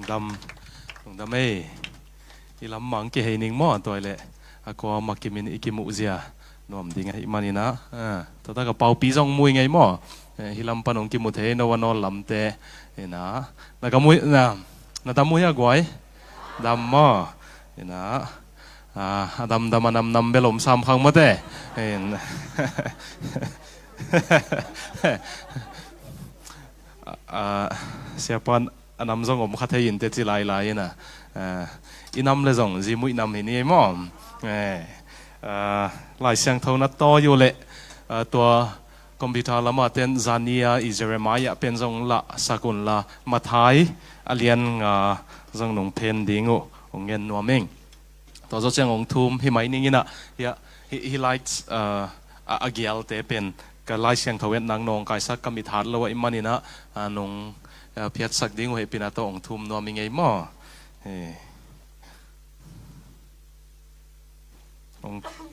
lùng đâm ấy đi làm măng cái hình ninh mò tôi lệ có mặc cái mình cái mũ gì nôm đi ngay mà nè tao ta cái bao pi rong mui ngay mò hi làm pan ông cái mũ thế nó nó làm thế nè là cái mui nè ta mui à gói đâm mò nè đâm năm belom sam khang mất thế siapa nam zong om khat hein te chi lai lai na inam le zong ji mui nam ni mo lai sang thau na to yu le tua computer lama ten zania i jeremiah pen zong la sakun la mathai alian nga zong nong pen dingu ongen nomeng to zo chang ong thum hi mai ning ina ya he likes a gial te pen cái lai sang thau nang nong kai sak kam it hat lo wa imanina nong phiat sak ding ho pina to ong thum no mi ngei mo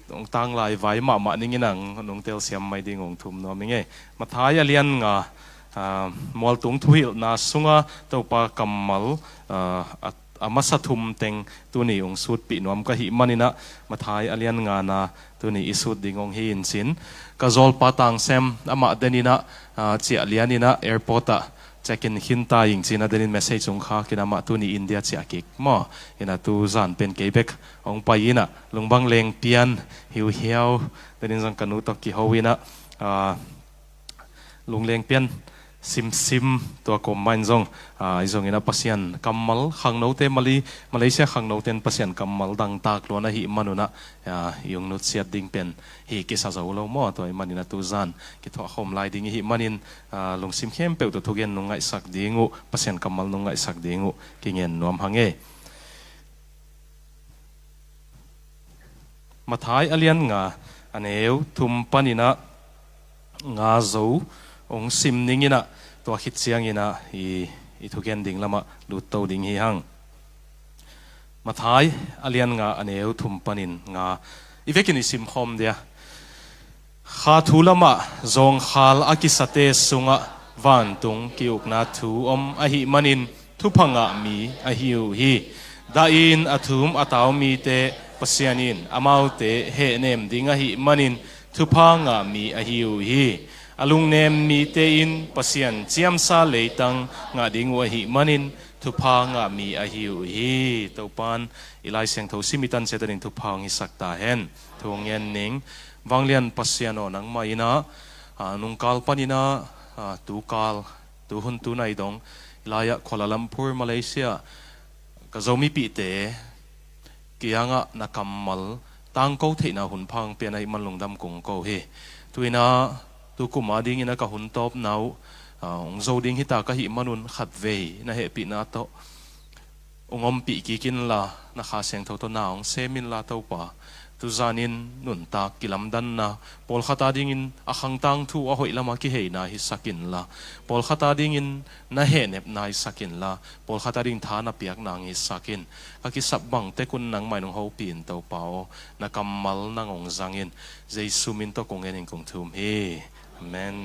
ong tang lai vai ma ning inang nong tel siam mai ding ong thum no mi ngei ma thai alian nga mol tung thuil na sunga to pa kamal amasa thum teng tu ni ong sut pi nom ka hi manina ma thai alian nga na tu ni isut ding ong hi in sin ka zol patang sem ama denina chi alianina airport a check in hinta ing china denin message ong kha kinama tu ni india chi akik mo ina tu zan pen kebek ong paina lungbang leng pian hiu hiao denin jang kanu to ki howina lungleng pian sim tua combine zong izong ina pasian kamal khang no te malaysia khang no ten pasian kamal dang tak lo na hi manuna yung nut siat ding pen hi ki sa zo lo mo to manina tu zan ki tho khom lai ding hi manin lung sim khem pe to thugen nungai sak dingu pasian kamal nungai sak dingu ki ngen nom hange mathai alian nga aneu thum panina nga zo ong sim ningina to hit siang ina i thugen ding lama lut to ding hi hang mathai alian nga aneu thum panin nga ivekin sim khom dia kha thulama zong khal akisate sunga van tung kiukna thu om a hi manin thupanga mi a hiu hi da in athum ataw mi te pasianin amau te he nem dinga hi manin thupanga mi a hiu hi alung nem mi te in pasian chiam sa leitang nga ding wa hi manin thupa nga mi a hiu hi topan ilai siang tho simitan setarin thupa ngi sakta hen thongyen ning wanglian pasiano nang maina nung kal panina tu hun tu nai dong ilaya Kuala Lumpur Malaysia ka zomi pi te kianga nakamal tang ko theina hun phang pe nai man lungdam kong ko he tuina tu kuma ding ina ka hun top nau ong zo ding hita ka hi manun khat ve na he pi na to ongom pi ki kin la na kha seng tho to na ong semin la to pa tu zanin nun ta kilam dan na pol khata ding in akhang tang thu a hoi lama ki he na hi sakin la pol khata ding in na he nep na hi sakin la pol khata ding tha na piak na ngi sakin ka ki sap bang te kun nang mai nong ho pin to pao na kamal nang ong zangin jesu min to kong en kong thum he amen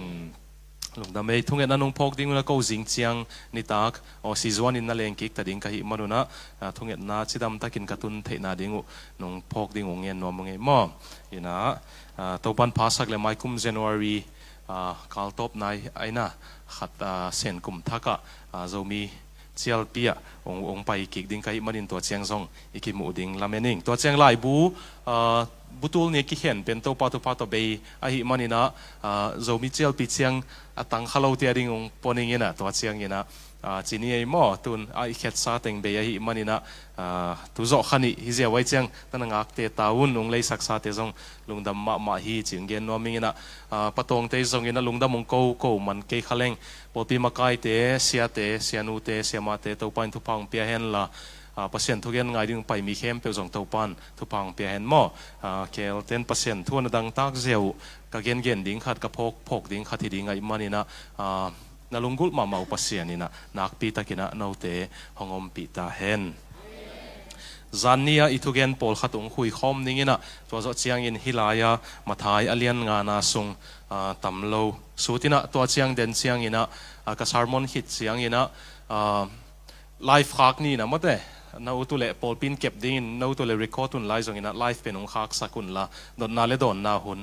lung da mei thung en anong phok ding na ko jing chiang ni tak o si zuan in na leng kik ta ding ka hi manuna thung en na chidam takin katun theina dingu nong phok ding ong en no mong mo ina to pan phasak le mai kum January kal top nai aina khat sen kum thaka zomi chial pia ong pai kik ding kai manin to chiang zong ikimu ding lamening to chiang lai bu butul ne ki hen pen to pa to be a hi manina zomi chial pi chiang atang khalo tia ding ong poning ina to chiang ina chini ei mo tun ai khet sa teng be a hi manina tu zo khani hi je wai chiang tanangak te taun ong lei sak sa te zong lungdam ma hi ching gen no mingina patong te zong ina lungdam ong ko man ke khaleng popi makai te sianu te siama te to pain tu pang pia hen la pasien thu gen ngai ding pai mi khem pe zong to pan tu pang pia hen mo kel ten pasien thu na dang tak zeu ka gen ding khat ka phok ding khat hi ding ai manina na lungul ma mau pasianina nak pi takina note hongom pi ta hen zania itugen pol khatung hui khom ningina to zo chiang in hilaya mathai alian nga na sung tamlo sutina to chiang den chiang ina ka sermon hit chiang ina ไลฟ์คักนี่นะมั้งแต่นาอุตุเล่พอลปินเก็บดิ้งนาอุตุเล่รีคอร์ดตุนไลฟ์ส่งอินะไลฟ์เป็นองคักสักุนละโดนนาเลโดนนาหุน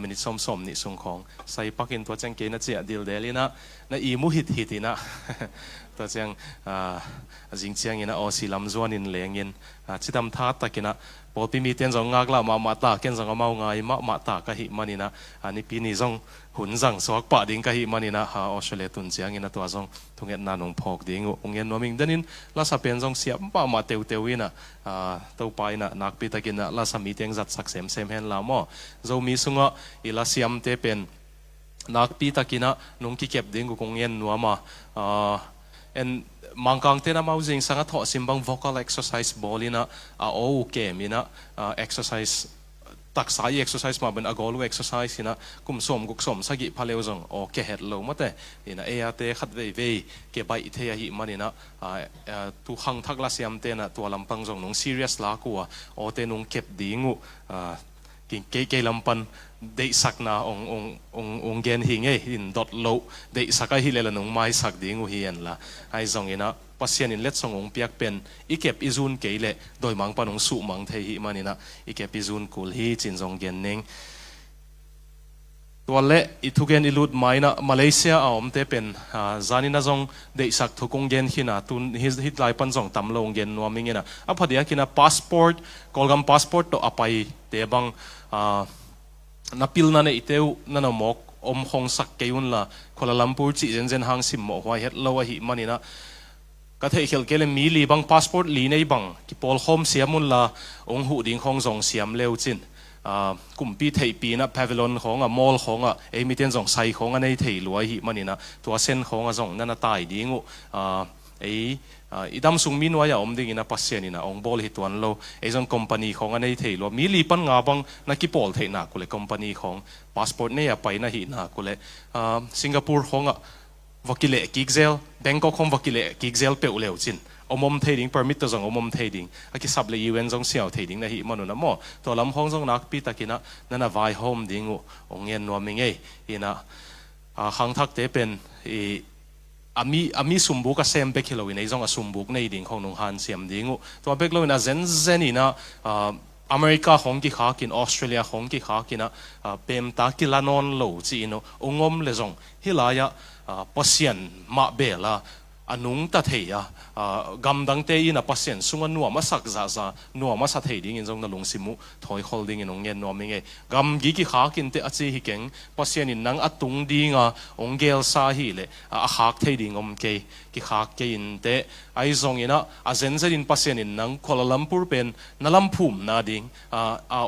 มินิสมนี่ส่งของใส่ปักอินตัวจังเกนะเจียดิลเดลีนะอีมูฮิตนะตัวจังจิงเจียงอินะออสิลำจวนอินเลียงอินจิตำท่าตะกินะพอปีมีเตียนจงงักละมาตาเกนจงมาไงมาตากะหิมันนี่นะอันนี้ปีนี้จงหุ่นจังสวกปะดิ้งกะหิมันนี่นะออสเตรเลียตุนเจียงอินะตัวจงทุกเงินนานงพอกดิ้งองเงินว่ามิงดันินลาสเปนจงเสียบมาเตียววินะตัวไปนะนักปีตะกินะลาสมีเตียงจัดสักเซมเห็นละมั่วจงมีสุงะอีลาเสียมเตเป็นนักปีตะกินะนุ่งกิเก็บดิ้งกูองเงินนัวมามังกังเทน่ามาวิ่งสังกัดหัวซิมบัง vocal exercise บอลินะโอ้เกมินะ exercise ตักสาย exercise มาเป็นอากอลู exercise นะกุมสมสกิพาเลวจงโอเคเห็ดโลมาแต่นะเตขัดเว่เก็บไปเทียหิมันนะทุกครั้งทักลาเซียมเตนะตัวลำพังจงนุ่ง serious ลากัวโอเตนุ่งเก็บดีงูกินเกลำปันได้สักนาองเกนหิงหินดอดโลได้สักฮิเลละนุ่งไม้สักดีงูเฮียนละไอ้จงนะปัสเซียนินเล็ดส่งองเปียกเป็นอีเก็บอิจูนเกลโดยมังปนองสุมังเทหิมันนะอีเก็บอิจูนกุลฮีจินจงเกนเนงตัวเละอีทุกเกนอิลุดไม้นะมาเลเซียเอาอมเตเป็นจานินะจงได้สักทุกองเกนหินะตุนฮิตไลปันจงตำลงเกนนัวมิงนะพอดีกินะพาสปอร์ตกอลกัมพาสปอร์ตตัวอภัยเตบังนับพิลนั่นเอเตวนั่นเอาหมกอมคงสักเกยุนละคนละลำพูดจีเจนหางสิมหมกว่าเฮ็ดเลวหิมันนี่นะก็เทเขลเกลมีลีบังพาสปอร์ตลีในบังกิปอลโฮมเสียมุนละองหูดิ่งของส่งเสียมเร็วจินกลุ่มปีเทปีนะพาวิลอนของมอลของมีเตียนส่งใส่ของในเทลวยหิมันนี่นะตัวเส้นของส่งนั่นตายดิ่งอีดำสุงมินวายอมดิ่งนะปัสเซียนี่นะองบอลหิตวันโลจงคอมพานีของในเทลวมีลีปันงาบังนักกิปอลเทนักกุเลคอมพานีของพาสปอร์ตเนี่ยไปนะหินักกุเลสิงคโปร์ของวักิเลกิกเซลแบงกอกของวักิเลกิกเซลเปอุเลวจินอมเทดิ้ง permit ตัวจงอมเทดิ้งอากิสับเลยอีเวนต์จงเสียวเทดิ้งนะฮิมันนะมั่วตัวลำห้องจงนักปีตะกินะนั่นน่ะไวโฮมดิ้งองเงินนัวมิงอีนะขังทักเตเป็นอามีสมบุกเซมเบกฮิโลวินไอจงสมบุกในดิ้งของนุ่งฮันเสียมดิ้งตัวเบกโลวินเซนนี่นะอเมริกาของกิขากินออสเตรเลียของกิขากินะเป็นตากิลานอนโลจีโนองมเลจงฮิลายะปัสเซียนมาเบล่าอันนุ่งตาเทียกำดังเตยนะปัสเซียนสุงนัวมาสักจ้านัวมาสัตเทียดิ้งจงนั่งลงสิมุถอยคอลดิ้งนงเงินนัวมิงกำกิขากินเตอจีฮิเก่งปัสเซียนนังอัตุงดิ้งองเกลซาฮิเลหักเทียดิ้งอมเกกิขาเกินเตไอจงนะอาเซนเซดินปัสเซียนนังโคลาลัมพูร์เป็นนัลลัมพูมนาดิ้ง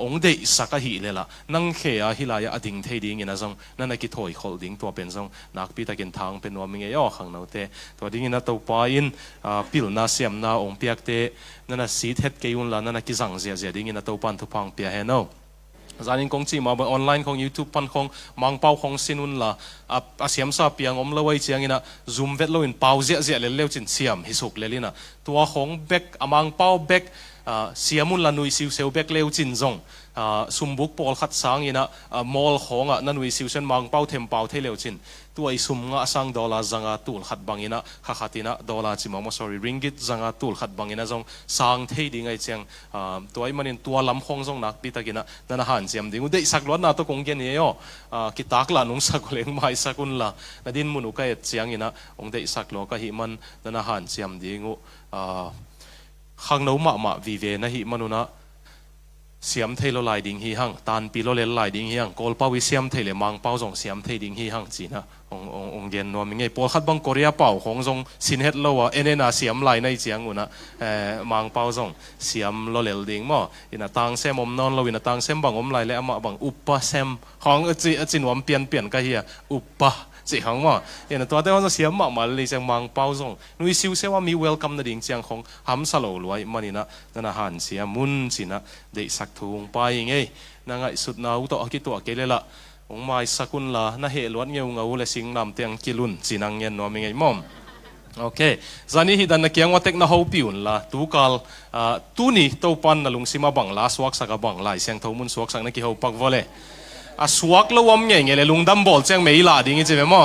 องเดสักฮิเลละนังเขียฮิลายะดิ้งเทียดิ้งนะจงนั่นกิถอยคอลดิ้งตัวเป็นจงนักปีตะกินทางเป็นนัวมิงย่อขังนาเตตัวดิ้งนะตัวปายินพิลนาเสียมนาองเปียกเตนั่นน่ะสีเท็ดเกยุนละนั่นน่ะกิจังเสียดิ้งนะตัวปันทุพังเปียเฮโนจานินคงจีมาบนออนไลน์ของ YouTube ปันของมังเป้าของสินุนละเสียมซาเปียงอมละไว้เจียงนะ Zoom เวทโลอินเป้าเจียเลเลวจินเสียมฮิสุกเลลินะตัวของเบกมังเป้าเบกเสียมุนละนุยซิวเซลเบกเลวจินจงสมบุกปอลขัดสังอินะมอลของนั่นนุยซิวเซนมังเป้าเทมเป้าเทเลวจินตัวไอซุมงะสังดอลลาร์จังอาตูลขัดบังอินะขัดอินะดอลลาร์จิมองsorry ringgit จังอาตูลขัดบังอินะจงสังเทดิ้งไอเจียงตัวไอมันอินตัวลำห้องจงนักปีตะกินะนั่นหันเจียมดิ้งอุดสักล้วนนะตัวคงเกนี่ย่อกิตากละนุ่งสักเลงไม่สักุนละนั่นดินมุนุกัยเจียงอินะองเดสักล้อก็หิมันนั่นหันเจียมดิ้งข้างโน้มาวิเวนะหิมันนะเสียมเทโลลายดิ้งฮีหังตานปีโลเลลลายดิ้งฮีหังกอลป้าวิเสียมเทเลมังเป้าจงเสียมเทดิ้งฮีหังจีนะองเย็นนัวมิงไงปอลขัดบังโคเรียเป้าของจงสินเฮดโลวะเอเนน่าเสียมลายในเจียงอุนะมังเป้าจงเสียมโลเลลดิ้งมั่วอินะตังเซมอมนอนเราอินะตังเซมบังอมลายและอมาบังอุปปะเซมของจินวมเปลี่ยนก็เฮียอุปปะจีหังว่าอินะตัวเดียวจะเสียมมาเลยจังมังเป้าจงนุยซิวเซว่ามีเวลคัมในดิ้งเจียงของฮัมซาโลลวยมันนี่นะนั่นอาหารเสียมุนสินะเด็กสักทุงไปไงนางไอสุดนาวตัวกิตัวเกลละองไม้สกุลละน่าเหล้วนเงาและสิงนำเตียงกิลุนจีนังเงินนัวมิงไงมอมโอเคจานี่ฮิดันนักยังว่าเทคนาฮูปิอุนละตูกัลตูนี่ตัวปันนลุงซิมาบังลาสวักสักบังลายเสียงทมุนสวักสักนักกิฮูปักวอลเลสวักละวมเงี้ยเลยลุงดัมบอลเจียงไม่ลาดิ้งใช่ไหมมอ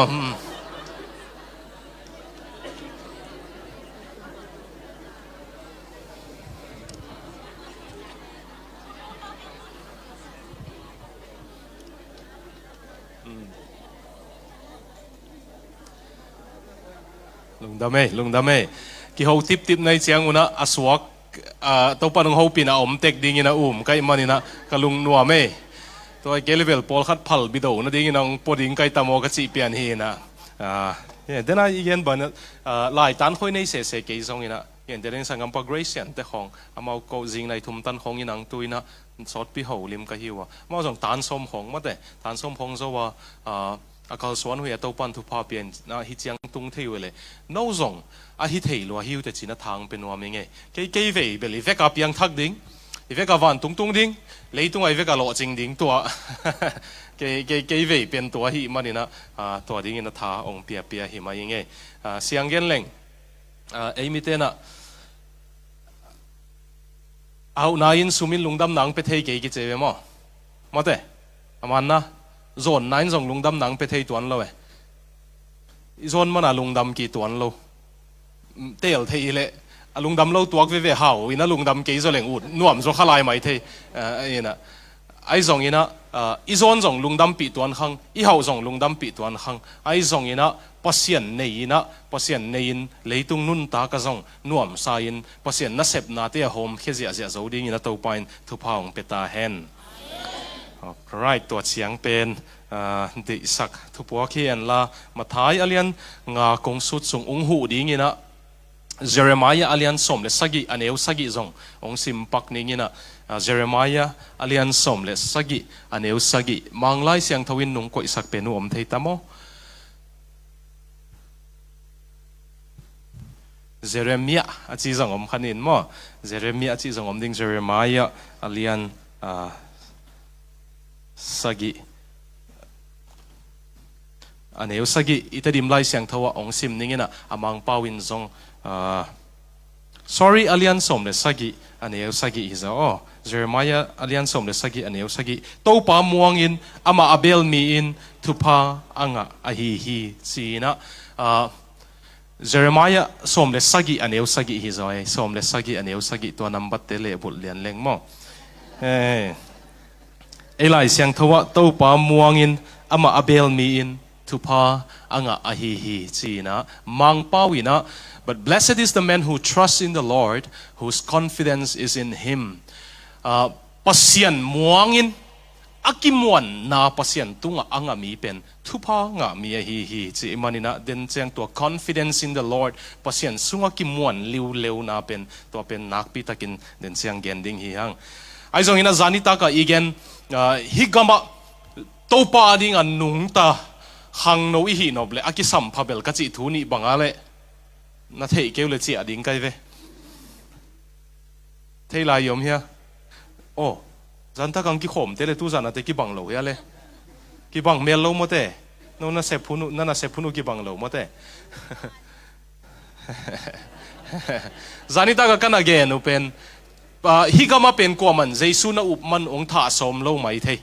lung dame ki ho tip nei chiang una aswak to pa nong ho pin a om tek ding ina kai manina kalung nuame to ai level pol khat phal bido na ding inang poding kai tamo ka chi pian hi na then I again ban lai tan khoi nei se ke zong ina yen den sangam pa grace yan te khong amau ko jing nai thum tan khong inang tuina sot pi ho lim ka hiwa ma jong tan som khong ma te tan som khong zo wa akal swan hu ya to pan thu pa pian na hi chiang tung thei wele no zong a hi thei lo hiu te china thang pe no mi nge ke ve beli ve ka piang thak ding ve ka van tung ding leitung ai ve ka lo jing ding to ke ve pen to hi manina to ding ina tha ong pia hi ma nge siang gen leng ai mi te na au nain sumin lungdam nang pe thei ke ki che mo mate aman na zon nain zong lungdam nang pe thei tuan lo zon mana lungdam ki tuan lo tel thei le lungdam lo tuak ve hao ina lungdam ke zo leng ut nuam zo khalai mai thei ina ai zong ina i zon zong lungdam pi tuan khang i hao zong lungdam pi tuan khang ai zong ina pasian nei in leitung nun ta ka zong nuam sa in pasian na sep na te hom khezia zia zo ding ina to pain thu paung peta hen right to chiang pen de sak thu po khian la mathai alian nga kong sut sung ung hu ding ina Jeremiah alian som le sagi aneu sagi zong ong sim pak ning ina Jeremiah alian som le sagi aneu sagi manglai siang thawin nung ko isak penu om thei tamo Jeremiah achi zong om khanin mo Jeremiah achi zong om ding Jeremiah alian sagi aneu sagi itadim lai siang thawa ong sim ningina amang pawin zong sorry alian som le sagi aneu sagi hiza Jeremiah alian som le sagi aneu sagi to pa muangin ama abel mi in thupa anga hi china Jeremiah som le sagi aneu sagi hiza som le sagi aneu sagi to number te le bul lian leng mo elai siang thawa to pa muangin ama abel mi in thupa anga hi china mang pawina. But blessed is the man who trusts in the Lord, whose confidence is in him. Pasian muangin akimuan na pasian tunga anga mi pen thupa nga mi hi chi manina den chang to confidence in the Lord pasian sunga kimuan liu na pen to pen nak pi takin den chang gending hi hang ai zong ina zanita ka igen higama topa ding an nung ta hang no hi noble akisam phabel ka chi thuni bangale na thei kêu le chi ading kai ve thei lai yom hia zanta kang ki khom te le tu zana te ki bang lo ya le ki bang mel lo mo te no na se phunu ki bang lo mo te zanita ka kana ge no pen higama pen ko man jesu na up man ong tha som lo mai thei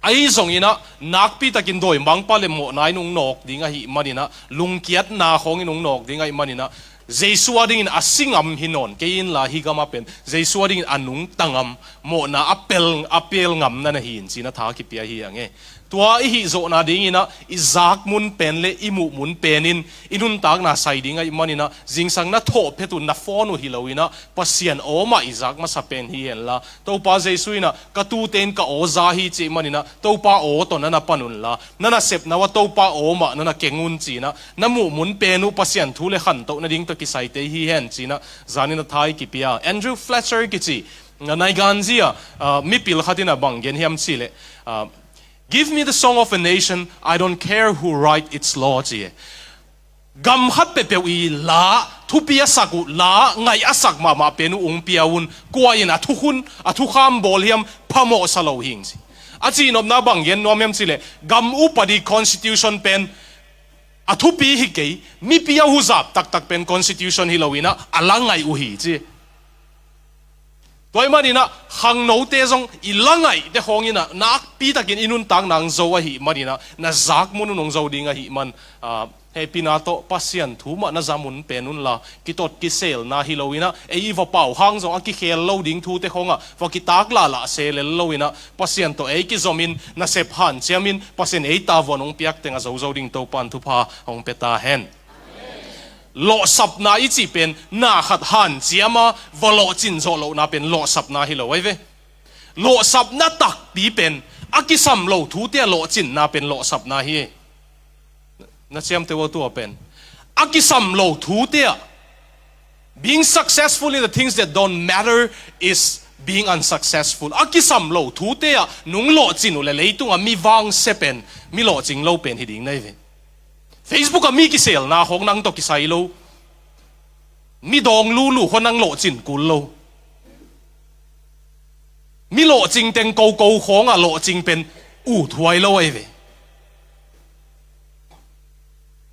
ai zong ina nakpi takin doi mangpa le mo nai nung nok dinga hi manina lungkiat na khong inung nok dinga hi manina jesu ading in asingam hinon kein la higama pen jesu ading in anung tangam mo na apel ngam na hin china tha ki pia hi ange tua hi zo na ding ina izak mun pen le imu mun penin inun tak na sai dinga manina jingsang na tho phetun na phone hi loina pasian oma izak ma sa pen hi en la to pa jesu ina ka tu ten ka oza hi chi manina to pa o to na panun la nana sep na wa to pa oma nana kengun chi na namu mun penu pasian thu le khan to na ding to ki sai te hi hen chi na zanina thai ki pia Andrew Fletcher ki chi nai ganzia mi pil khatina bangen hiam chi le give me the song of a nation, I don't care who write its law. Gam hat pe pe wi la thu pia saku la ngai asak ma penu ung piaun kuain athu kham boliam phamo salo hing si achi nom na bangyen nomem chile gam upadi constitution pen athu pi hi ke mi pia hu zap tak pen constitution hilowina alangai uhi chi toy manina hang no te zong ilangai de hongina nak pi takin inun tang nang zo hi manina na zak mun nong zo dinga hi man he pinato pasian thuma na zamun penun la kitot ki sel na hilowina e va pau hang zo ki khel loading thu te honga va ki tak la sel lowina pasian to e ki zomin na sep han chiamin pasien e ta vonong piak tenga zo ding to pan thu pha hong peta hen lo sap na i chi pen na khat han chiama valo chin zo lo na pen lo sap na hi lo ve lo sap na tak pi pen akisam lo thu te lo chin na pen lo sap na hi na chiam te wo tu pen akisam lo thu te being successful in the things that don't matter is being unsuccessful akisam lo thu te nung lo chin le leitung mi wang se pen mi lo ching lo pen hi ding nei ve Facebook mi ki sel na hong nang to ki sai lo mi dong lu lu ho nang lo chin kul lo mi lo ching teng ko ko hong lo ching pen u thuai lo ai ve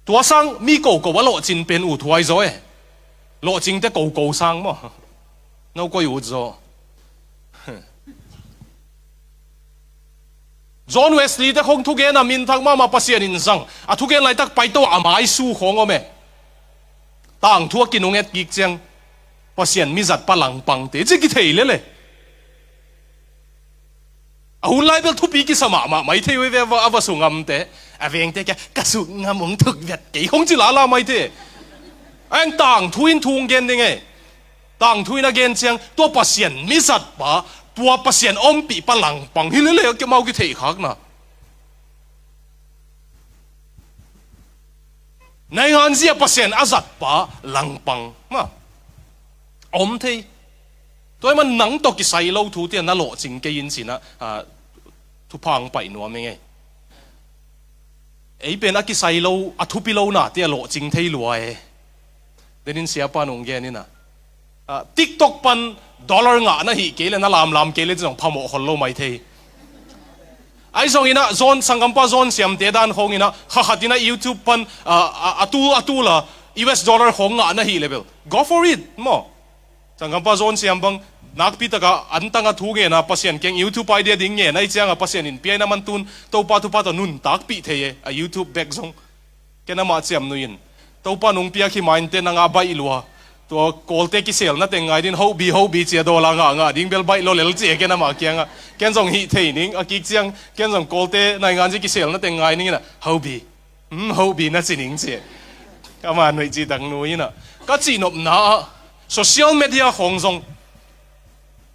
tua sang mi ko ko lo chin pen u thuai zo e lo ching te ko ko sang mo no ko yu zo John Wesley te khong thu gen a min thak ma pasian in sang a thu gen lai tak pai to amai su khong ome tang thua kinung et gik chang pasian mi zat palang pang te chi ki thei le a hun lai bel thu pi ki sama ma mai thei we wa ava su ngam te a veng te ka su ngam ong thuk vet ke khong chi la mai te anh tang thuin thung gen ding e tang thuin again chang to pasian mi zat pa tua pasien om pi palang pang hi le ke mau ki thei khak na nai han zia pasien azat pa lang pang ma om thei toy man nang to ki sai lo thu te na lo ching ke in sina thu phang pai no me nge ei pen a ki sai lo a thu pi lo na te lo ching thei lo e denin sia pa nong ge ni na TikTok pan dollar nga na hi kele na lam kele jong phamo hollo mai thei ai zong ina zone sangampa zone siam te dan hong ina khatina YouTube pan atu la US dollar hong nga na hi level go for it mo sangampa zone siam bang nak pi taka antanga thu ge na pasien keng YouTube idea ding nge nai changa pasien in pi na man tun to pa to nun tak pi thei a YouTube back zong kena ma chiam nuin to pa nung pia khi mind te na nga bai lua to kolte ki sel na te ngai din ho bi che do la nga ding bel bai lo lel che ke na ma kyang ken jong hi thei ning a ki chiang ken jong kolte nai ngan ji ki sel na te ngai ning na ho bi na chi ning che ka ma noi ji dang nu ina ka chi nop na social media hong jong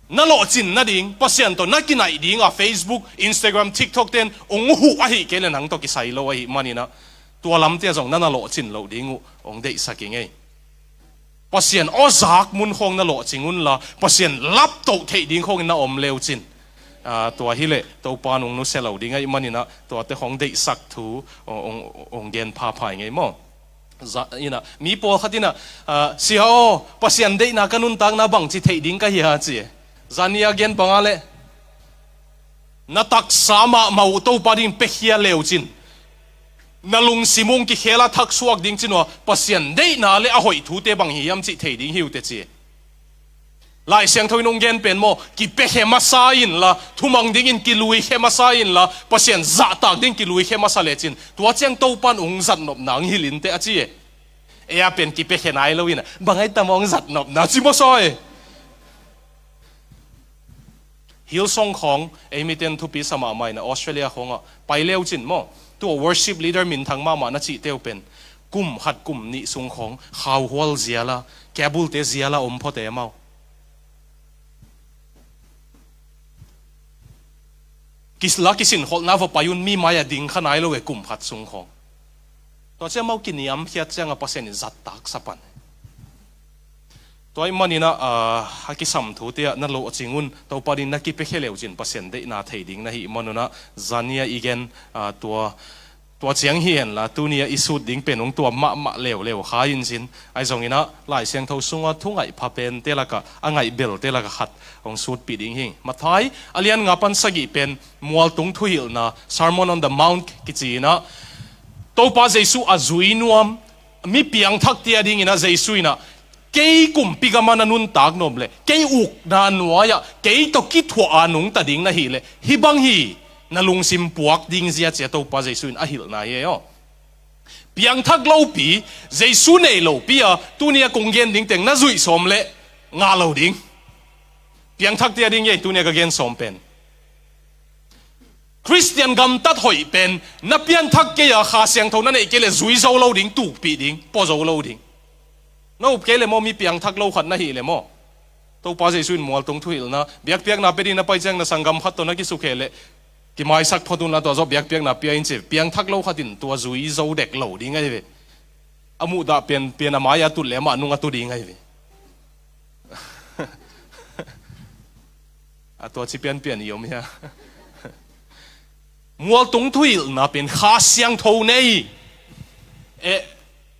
na lo chin na ding pasien to na ki nai ding a Facebook Instagram TikTok ten ong hu a hi ke le nang to ki sai lo a hi manina tua lam te jong na lo chin lo ding ong dei saking ei pasien ozak mun khong na lo chingun la pasien lap to thei ding khong na om leo chin tua hi le to pa nong no selo ding ai manina to te khong dei sak thu ong gen pha phai ngai mo za ina mi po khatina si ho pasien dei na kanun tang na bang chi thei ding ka hi ha chi zania gen pangale na tak sama mau to pa ding pe hia leo chin nalung simung ki khela thak suak ding chino pasien dei na le a hoi thu te bang hi yam chi thei ding hiu te chi lai siang thoi nong gen pen mo ki pe he ma sa in la thumang ding in ki lui he ma sa in la pasien za tak ding ki lui he ma sa le chin tua chang to pan ung zat nop nang hilin te a chi e a pen ki pe he nai lo in bangai tamong zat nop na chi mo so e Hillsong khong emiten thu pi sama mai na Australia khonga pai leo chin mo to worship leader min thang ma na chi teu pen kum hat kum ni sung khong khaw hol ziala kabul te ziala om pho te mau kisla kisin hol na vo payun mi maya ding khanai lo e kum hat sung khong to che mau kiniam hiat changa pasen zat tak sapan toy manina hakisam thu te na lo chingun to parin na ki pe kheleu chin pasen de na thei ding na hi manuna zania igen tua chiang hian la tunia isut ding penong tua ma leo khain sin ai zong ina lai siang tho sunga thungai phapen telaka angai bel telaka khat ong sut pi ding hi mathai alian nga pan sagi pen mual tung thuil na sermon on the mount kichina to pa jesu azui nuam mi piang thak tia ding ina jesu ina kei kum pigamana nun tak nom le kei uk na nuaya kei to ki thua anung ta ding na hi le hi bang hi na lung sim puak ding zia che to pa jesu in ahil na ye yo piang thak lo pi jesu nei lo pi a tunia konggen ding teng na zui som le nga lo ding piang thak tia ding ye tunia ka gen som pen Christian gam tat hoi pen na piang thak ke ya kha siang tho na nei ke le zui zo lo ding tu pi ding po zo lo ding no ke le mo mi piang thak lo khat na hi le mo to pa je suin mol tong thuil na biak piak na pedi na pai chang na sangam khat to na ki su khele ki mai sak phodun la to zo biak piak na pia in che piang thak lo khatin to zui zo dek lo di ngai ve amu da pen amaya tu le ma nu nga tu di ngai ve a to chi pian yom ya mol tong thuil na pen kha siang tho nei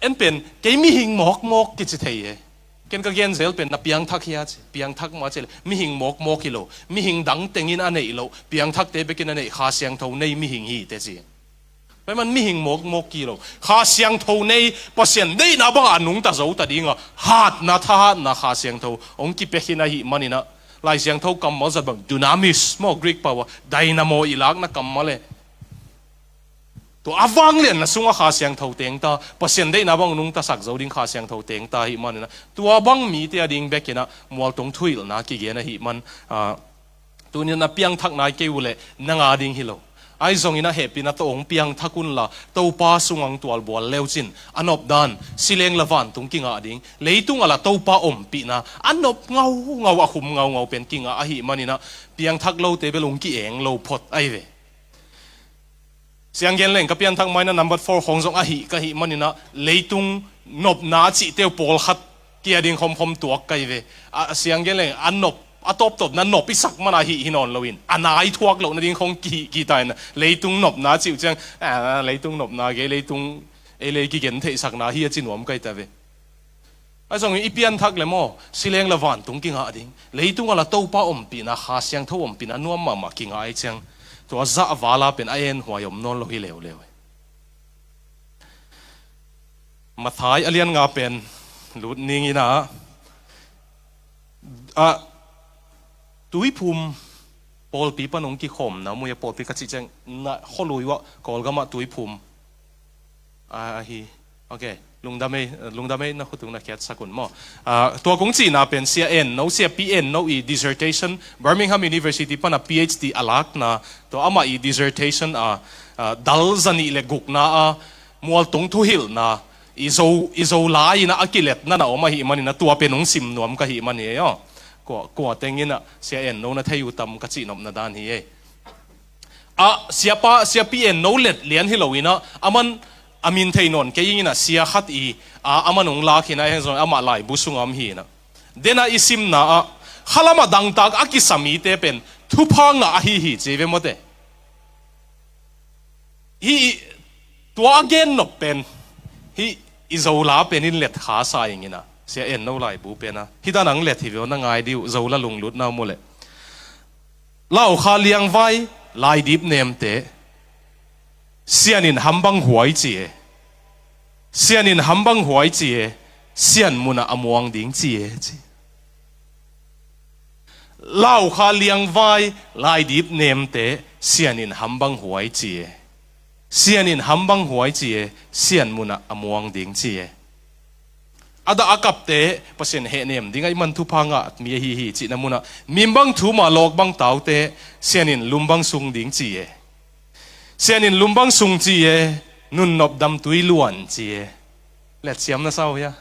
en pen ke mi hing mok ki chi thei e ken ka gen zel pen na piang thak hiya piang thak ma chele mi hing mok ki lo mi hing dang tengin anei lo piang thak te bekin anei kha siang tho nei mi hing hi te chiไปมันมีหิงมกกี่โลข้าเสียงทูในพอเสียงได้นะบ้างนุ่งตาโจตาดิ้งอ่ะฮาดนะท่านะข้าเสียงทูองค์กิเปกินะหิมันนี่นะลายเสียงทูกำมาจะแบบดูนามิสมอกรีกป่าวไดนาโมอีลักนะกำมาเลยตัวอวังเลยนะสุงข้าเสียงทูเต็งตาพอเสียงได้นะบ้างนุ่งตาสักโจดิ้งข้าเสียงทูเต็งตาหิมันนี่นะตัวบ้างมีเตียดิ้งเบกินะมัวตรงทุยนะกี่เกนะหิมันตัวนี้นะเปียงทักนายเกี่ยวเลยนางอาดิ้งฮิโลไอ้ทรงอินะเหตุนะตัวองเปียงทักุนละตัวป้าสุงังตัวบัวเลวจินอันอบดานสิเลงละวันตุงกิงอาดิ้งเลยตุงอะไรตัวป้าอมปีนะอันอบเงาอะขุมเงาเป็นกิงอาหิมันนี่นะเปียงทักโลเตเปลงกี่เองโลพดไอเวเสียงเย็นเล่งกับเปียงทักไม้นะ number 4ของทรงอาหิกับหิมันนี่นะเลยตุงนบนาจิเตียวโปลขัดเกียดิ้งคมตัวไกเวเสียงเย็นเล่งอันนบอตบนั้นนบพิสักมันอาหินอนลวินอันนายทวกเราในดิ้งคงกี่ตายนะเลยตุงนบนาจิวจังเลยตุงนบนาเกเลยตุงเลยกี่เกณฑ์เทสักนาฮีจินวมไกตาเวไอ้ส่งอีเปียนทักเลยมั้งสิเลงละวันตุงกิงอาดิ้งเลยตุงอะไรตัวป้าอมปีนะหาเสียงทั่วอมปีนะนัวมากิงอาไอจังตัวจ้าวาลาเป็นไอเอ็นหัวยมนอนเราฮิเลวเลวมาท้ายอเลียนงาเป็นหลุดนิ่งนะตุยภูมิปอลปีปนงกิขมนะมวยปอลปีกัจจิจังนะข้อลุยวะกอลก็มาตุยภูมิฮีโอเคลุงดำไม่นะคุณตุงนะแค่สักคนมั้งตัวกงจีน่าเป็น CN โน้ CPN โน้อี dissertation Birmingham University ปน PhD อลักนะตัวอามาอี dissertationดัลจันีเล็กุกนะมัวตงทุหิลนะอีโซลายนะอักิเลตนั่นนะออกมาหิมันนี่นะตัวเป็นองซิมนวมกับหิมันนี่ย่อกว่าเต็งนี่นะเสียเอ็นโนนะเทยุตำกัจจินบนาดานฮีเสียปีเอ็นโนเล็ดเลียนฮิโลวินะมันมินเทนนแกยิงนะเสียขัดมันองลาขินะเฮงส่วนมาลายบุษงอมฮีนะเดน่าอิซิมนะขลามาดังตากอักิสามีเตเป็นทุพังนะฮีเจเวมเตฮีตัวเกนนบเป็นฮีอิโซลาเป็นนินเล็ดขาสายอย่างนี้นะเสียเอ็นโนไลบูเป็นนะฮิตานังเล็ดที่วิวนั่งไงดิวโซละลงลุดน้ำมูเลยเล่าขาเลี้ยงไว้ลายดิบเนมเตเสียนินฮัมบังหวยจีเสียนินฮัมบังหวยจีเสียนมุนอมวงดิ้งจีเล่าขาเลี้ยงไว้ลายดิบเนมเตเสียนินฮัมบังหวยจีเสียนินฮัมบังหวยจีเสียนมุนอมวงดิ้งจีอาดาอักับเตะเปอร์เซ็นต์เฮเนมดิ้งไอ้มันทุพังอ่ะมีฮีจีน้ำมุนะมีบังทูมาโลกบังเต่าเตะเสียนินลุมบังซุงดิ้งจีเสียนินลุมบังซุงจีนุนนบดำตุยล้วนจีเล็ดเสียมนะเศร้าเยอะ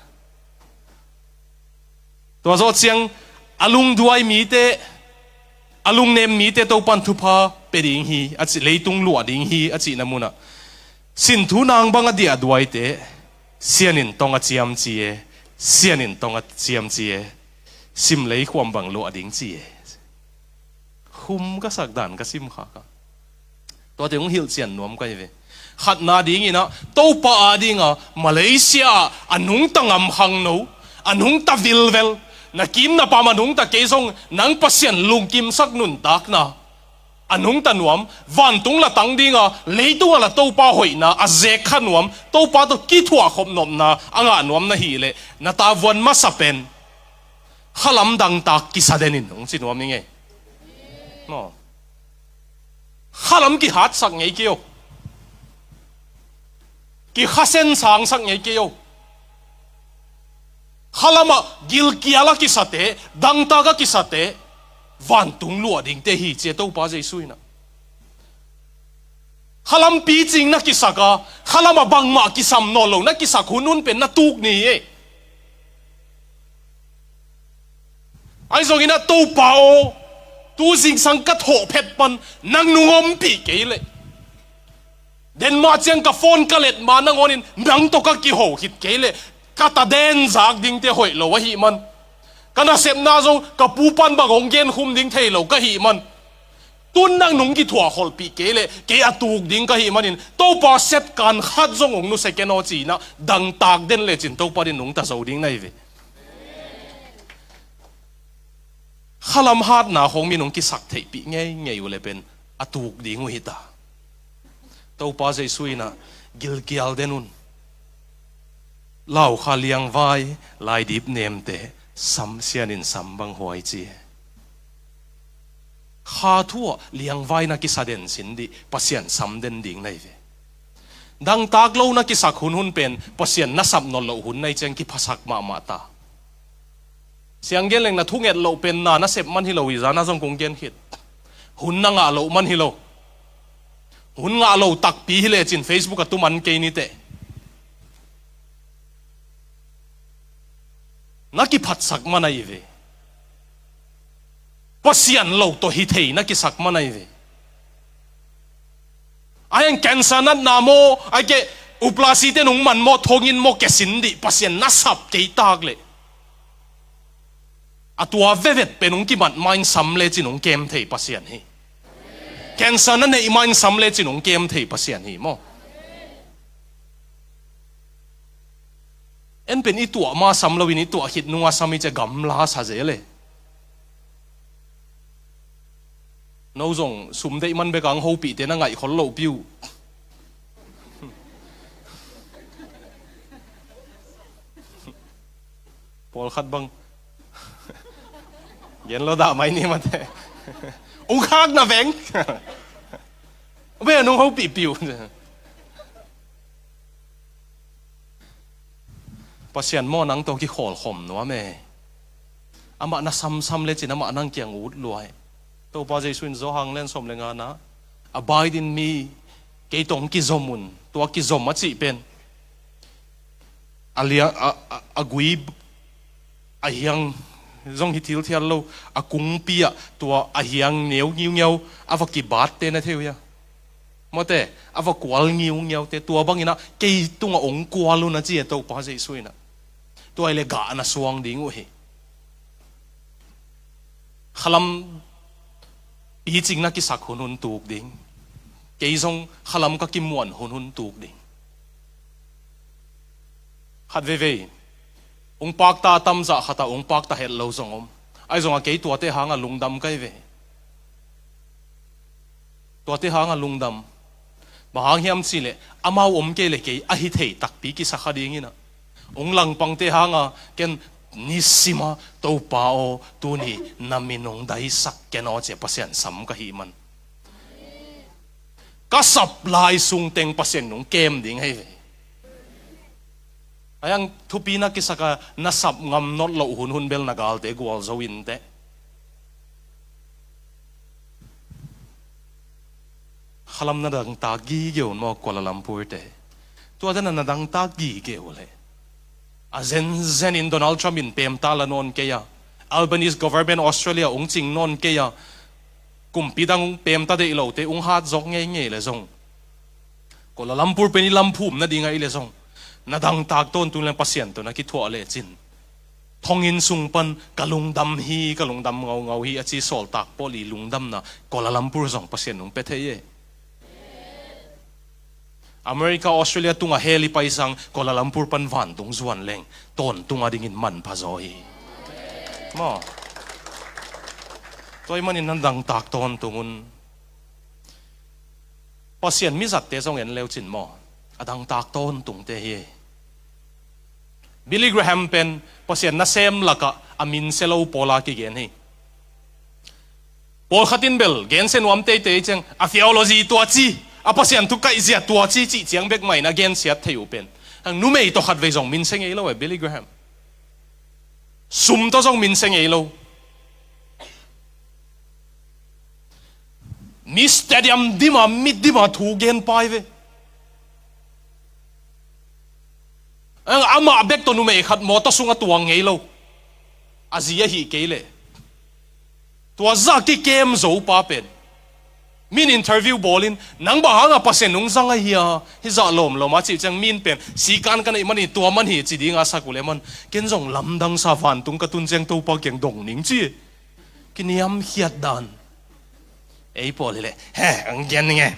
ตัวโซเชียงอลุงด้วยมีเตะอลุงเนมมีเตะตัวปันทุพาเป็นดิ้งฮีอาจิเลยตุงล้วนดิ้งฮีอาจิน้ำมุนะสินทุนางบังอดีตด้วยเตะเสียนินตองอาเจียมจีเสียนินตองอาเจียมจีซิมเลยความบังโลอดิ้งจีคุมก็สักด่านก็ซิมขาตัวเจ้าของฮิลเซียนนวมก็ยังขัดนาดิ้งอีนะตัวป้าดิ้งมาเลเซียอันนุ่งตังอำหังโนอันนุ่งตาวิลเวลนักกิมนับปามานุ่งตาเกซงนังปัสเซียนลุงกิมสักนุนตักนะอันนุ่งตานวมวันตุงละตังดิ้งเลยตุงละตัวป้าหอยนะอาเจขนวมตัวป้าตัวกี่ถั่วขบนมนะอ่างนวมนะฮีเลยนาตาวันมาสเปนขลัมดังตากิสาเดนินองสินวมยังไงnoขลัมกี่หัดสักไงเกี่ยวกี่ข้าเส้นสางสักไงเกี่ยวขลัมกิลกี้ละกิสาเตดังตากกิสาเตวันตุงลัวดิ้งเตฮีเจตัวป้าใจสุยนะขลัมปีจริงนักกิสากะขลัมบังมากิสามนอลงนักกิสาคุนุนเป็นนักตุกนี่ ai zong ina to pao tu jing sang ka tho phet pan nang nungom pi ke le den ma chang ka phone ka let ma nang onin nang to ka ki ho hit ke le ka ta den zak ding te hoi lo wa hi man kana sep na zo ka pu pan ba gong gen khum ding thei lo ka hi man tun nang nung ki thua hol pi ke le ke atuk ding ka hi manin to pa set kan khat zong ong nu second o chi na dang tak den le chin to pa din nung ta zo ding nai ve khalam hat na hong mi nung ki sak thei pi nge nge u le pen atuk ding u hita to pa jai suina gil kial denun lau kha liang vai lai dip nem te sam sian in sam bang hoi chi kha thua liang vai na ki saden sin di pasian sam den ding nai ve dang tak lo na ki sak hun hun pen pasian na sap no lo hun nai cheng ki phasak ma ma ta siang gen leng na thunget lo pen na sep man hi lo wi zana jong kong gen hit hun na nga lo man hi lo hun nga lo tak pi hi le chin Facebook atu man ke ni te na ki phat sak man ai ve pasian lo to hi thei na ki sak man ai ve ayan cancer na namo ai ke uplasi te nung man mo thongin mo ke sin di pasian na sap ke tak le atua vevet penung ki man main sam le chinung kem thei pasian hi cancer na nei main sam le chinung kem thei pasian hi mo en pen i tua ma sam lo win i tua hit nunga sami che gam la sa je le no zong sum dei man be kang ho pi te na ngai khol lo piu pol khat bang gen lo da mai ni ma te ung khak na veng be nung ho pi piu pasian mo nang to ki khol khom no me ama na sam le chin ama nang kyang ut luai to pa jesu in zo hang len som lenga na abide in me ke tong ki zomun to ki zom ma chi pen alia agui ahyang zong hitil thial lo akung pia to ahyang neu ngiu ngiu avaki bat te na theu ya mote avakwal ngiu ngiu te to bangina ke tunga ong kwalu na chi to pa jesu ina to ai le ga na suang ding u he khalam i ching na ki sak hun hun tuk ding ke zong khalam ka ki muan hun hun tuk ding khat ve ve ong pak ta tam za khata ong pak ta het lo zong om ai zong a ke to te hanga lungdam kai ve to te hanga lungdam ma hang hiam chi le amau om ke le ke a hi thei tak pi ki sa khading ina ong lang pang te hanga ken nisima to pao tu ni naminong dai sak ken o che pasian sam ka hi man ka sap lai sung teng pasian nong kem ding hei ve ayang thupina ki saka na sap ngam not lo hun hun bel na gal te gwal zo in te khalam na dang ta gi ge mo Kuala Lumpur te to da na dang ta gi ge ole a zen in Donald Trump in pem ta la non ke ya Albanese government Australia ong ching non ke ya kumpi dang pem ta de lo te ong hat zok nge nge le zong Kuala Lumpur pe ni lampum na dinga ile zong na dang tak ton tu lang pasien to na ki thua le chin thongin sung pan kalungdam ngau ngau hi achi sol tak poli lungdam na Kuala Lumpur zong pasien nung pe the ye America Australia tunga heli paisang Kuala Lumpur pan van tung zuan leng ton tunga dingin man pa zo hi mo toy manin nandang tak ton tungun pasien mi zat te zong en leo chin mo adang tak ton tung te hi Billy Graham pen pasien na sem laka amin selo pola ki gen hi pol khatin bel gen sen wam te te chang a theology to chi a pasien tu kai zia to chi chi chiang bek mai na gen siat theu pen ang nu mei to khat ve jong min seng e lo e Billy Graham sum to jong min seng e lo mi stadium dima mit dima thu gen pai ve ang ama bek to nu mei khat mo to sunga tuang ngei lo azia hi ke le ตัวzaki kem zo pa pen min interview bolin nang ba hanga pasen nung zanga hiya hi za lom chi chang min pen si kan kan i mani tua man hi chi dinga sakule man ken jong lamdang sa van tung ka tun jeng to pa kyang dong ning chi kiniam hiat dan ei pol le he ang gen nge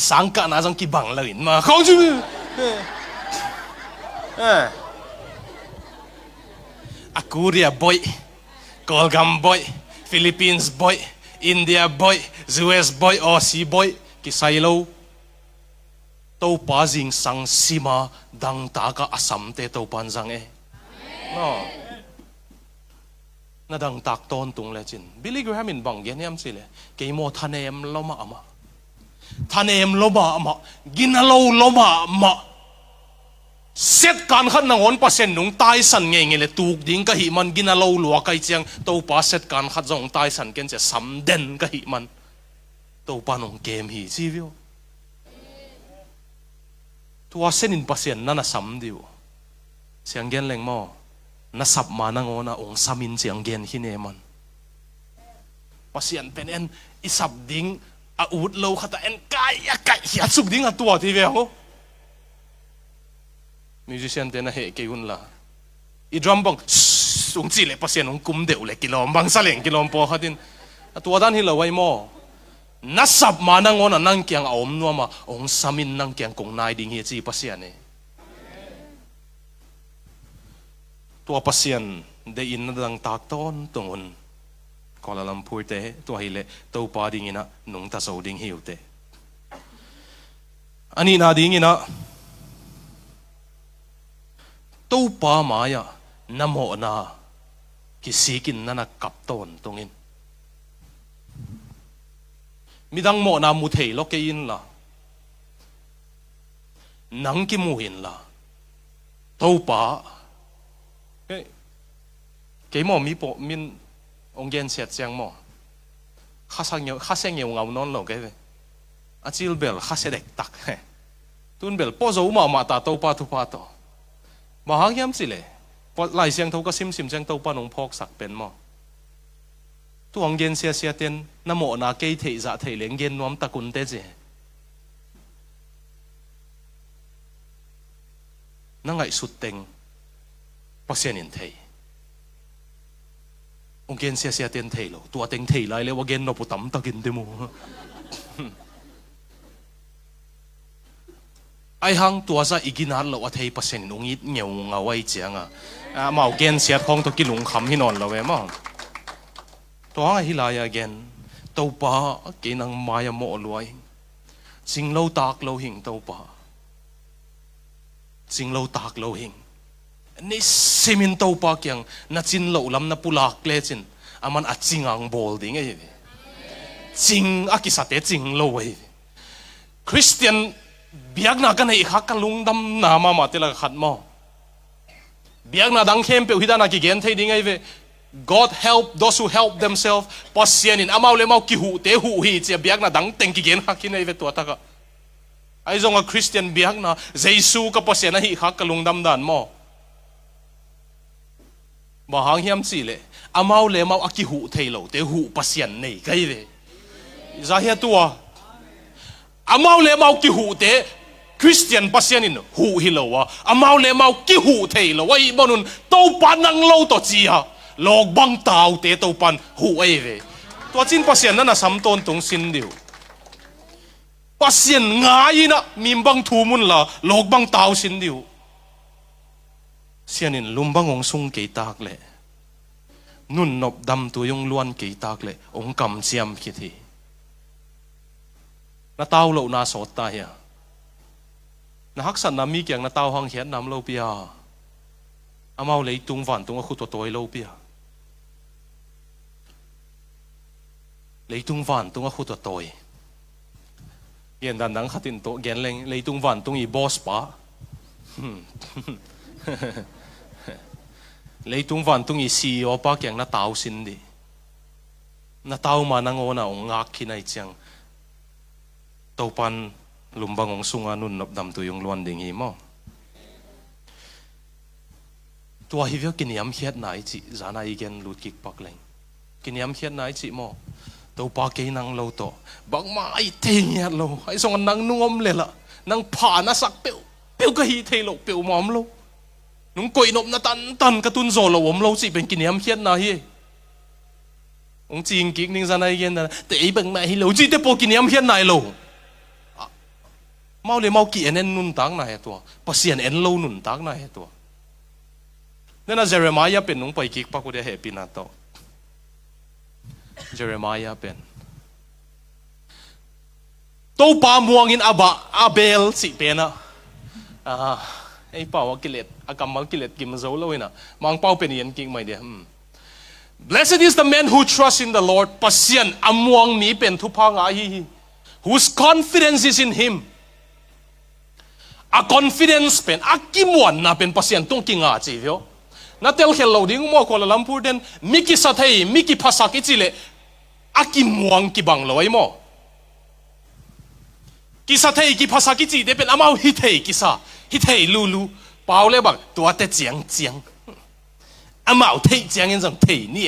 isang ka na jong ki bang la in ma khong chu Korea boy, Kolgam boy, Philippines boy, India boy, US boy, Aussie boy, kisaylo tau pa jing sang sima dang taka asam te tau panjang no na dang tak ton tung le chin Billy Graham in bang gen yam sile ke mo thanem loma ama ginalo loma ama set kan khat nang on pasen nung tai san nge nge le tuk ding ka hi man ginalo lua kai chiang to pa set kan khat jong tai san ken che sam den ka hi man to pa nong game hi chi vio tua sen in pasen na sam diu siang gen leng mo na sap ma nang ona ong samin siang gen hi ne man pasian pen en isap ding a ut lo khata en kai hi suk ding a tua ti ve ho musician tena he ke un la I drum bang sung chi le pasien ong kum deu le kilom bang saleng kilom po khatin atua dan hi lawai mo nasap manang on nang kyang om no ma ong samin nang kyang kong nai ding hi chi pasian e tua pasian de in dang tak ton tongun Kuala Lumpur te tua hi le to pa ding ina nung ta so ding hiu te ani na ding ina to pa maya namo na kisikin na kapton tungin midang mo na mu thei lo ke in la nang ki mu hin la to pa ke mo mi po min ong gen set siang mo khasang yo ngau non lo ke a chil bel khasedek tak tun bel po zo ma ta to pa thu pa to mahang yam sile pot lai siang thau ka sim chang to pa nong phok sak pen mo tu ang gen sia ten na mo na ke thei za thei leng gen nom takun te je na ngai sut teng pasien in thei ong gen sia ten thei lo tu teng thei lai le wa gen no putam takin te mo ai hang tua za iginan lo athei pasen nungit ngeu ngawai chianga mau gen siat khong to kilung kham hinon lo we ma to ha hilaya gen to pa ke nang maya mo luai sing lo tak lo hing to pa sing lo tak lo hing ni simin to pa kyang na chin lo lam na pulak le chin aman achingang bol ding e ching akisate ching lo we Christian biak na kan ei khak ka lungdam na ma te la khat mo biak na dang khem pe hidana ki gen thei ding ai ve God help those who help themselves pasien in amau le mau ki hu te hu hi che biak na dang teng ki gen khakin ai ve to ta ka ai zong a Christian biak na Jesu ka pasien na hi khak ka lungdam dan mo ba hang hiam chi le amau le mau aki hu thei lo te hu pasien nei kai ve za hia tua amau le mau ki hu te Christian pasien in hu hi lo wa amau le mau ki hu thei lo wai bonun to pan nang lo to chi ha log bang tau te to pan hu ai ve to chin pasien na sam ton tung sin diu pasien ngai na mim bang thu mun la log bang tau sin diu sian in lumbang ong sung ke tak le nun nop dam tu yong luan ke tak le ong kam chiam ki thi na tao lo na sot ta ya na hak san na mi kyang na tao hang hian nam lo pia amau le tung van tung khu to toy lo pia le tung van tung khu to toy yen dan dang khatin to gen leng le tung van tung I boss pa le tung van tung I CEO pa kyang na tao sin di na tao ma nang ona ong ngak khinai chang tau pan lumbang ong sunga nun nop dam tu yung luan ding hi mo ตัวฮิวกินยำเขียดไหนจีจานายกันลุดกิกปักเลงกินยำเขียดไหนจีโมตัวปากกินนังโลโตบังมาไอเทียนโลไอส่งนังนุ่มเลยล่ะนังผ่านะสักเปียวเปียวก็ฮีเทโลเปียวมอมโลนุ่งกุยนบนะตันกระตุนโซโลวมโลจีเป็นกินยำเขียดไหนองจีนกิกนิ่งจานายกันนะแต่ไอบังมาฮิโลจีแต่ปกินยำเขียดไหนโลเมาเลยเมากี่เอ็นนุนตักไหนตัวภาษาเอ็นโลนุนตักไหนตัวนั่นน่ะเจเรมายาเป็นนุ่งไปกิกปักกูได้เฮปินาโตเจเรมายาเป็นตัวปามวงอินอาเบลสิเป็นอ่ะไอ้เป่ากิเลสอากรรมกิเลสกิมโซโลยนะมังเป่าเป็นยันกิงไม่เดีย Blessed is the man who trusts in the Lord ปัสยันอมวงมีเป็นทุพางาฮี whose confidence is in him a confidence เป็นอากิมวนนะเป็นปัสยันต้องกิงอาจีวิโอนั่นเตลเขลเราดิ้งมัวคนละลำพูดเด่นมิกิสัตย์มิกิภาษากิจิเลอากิมวงกิบังลอยโมกิสัตย์กิภาษากิจิเดเป็นอามาฮิตเฮกิสาฮิตเฮลูเปล่าเลยบังตัวเตเจียงอามาเทเจียงยังจังเทนี่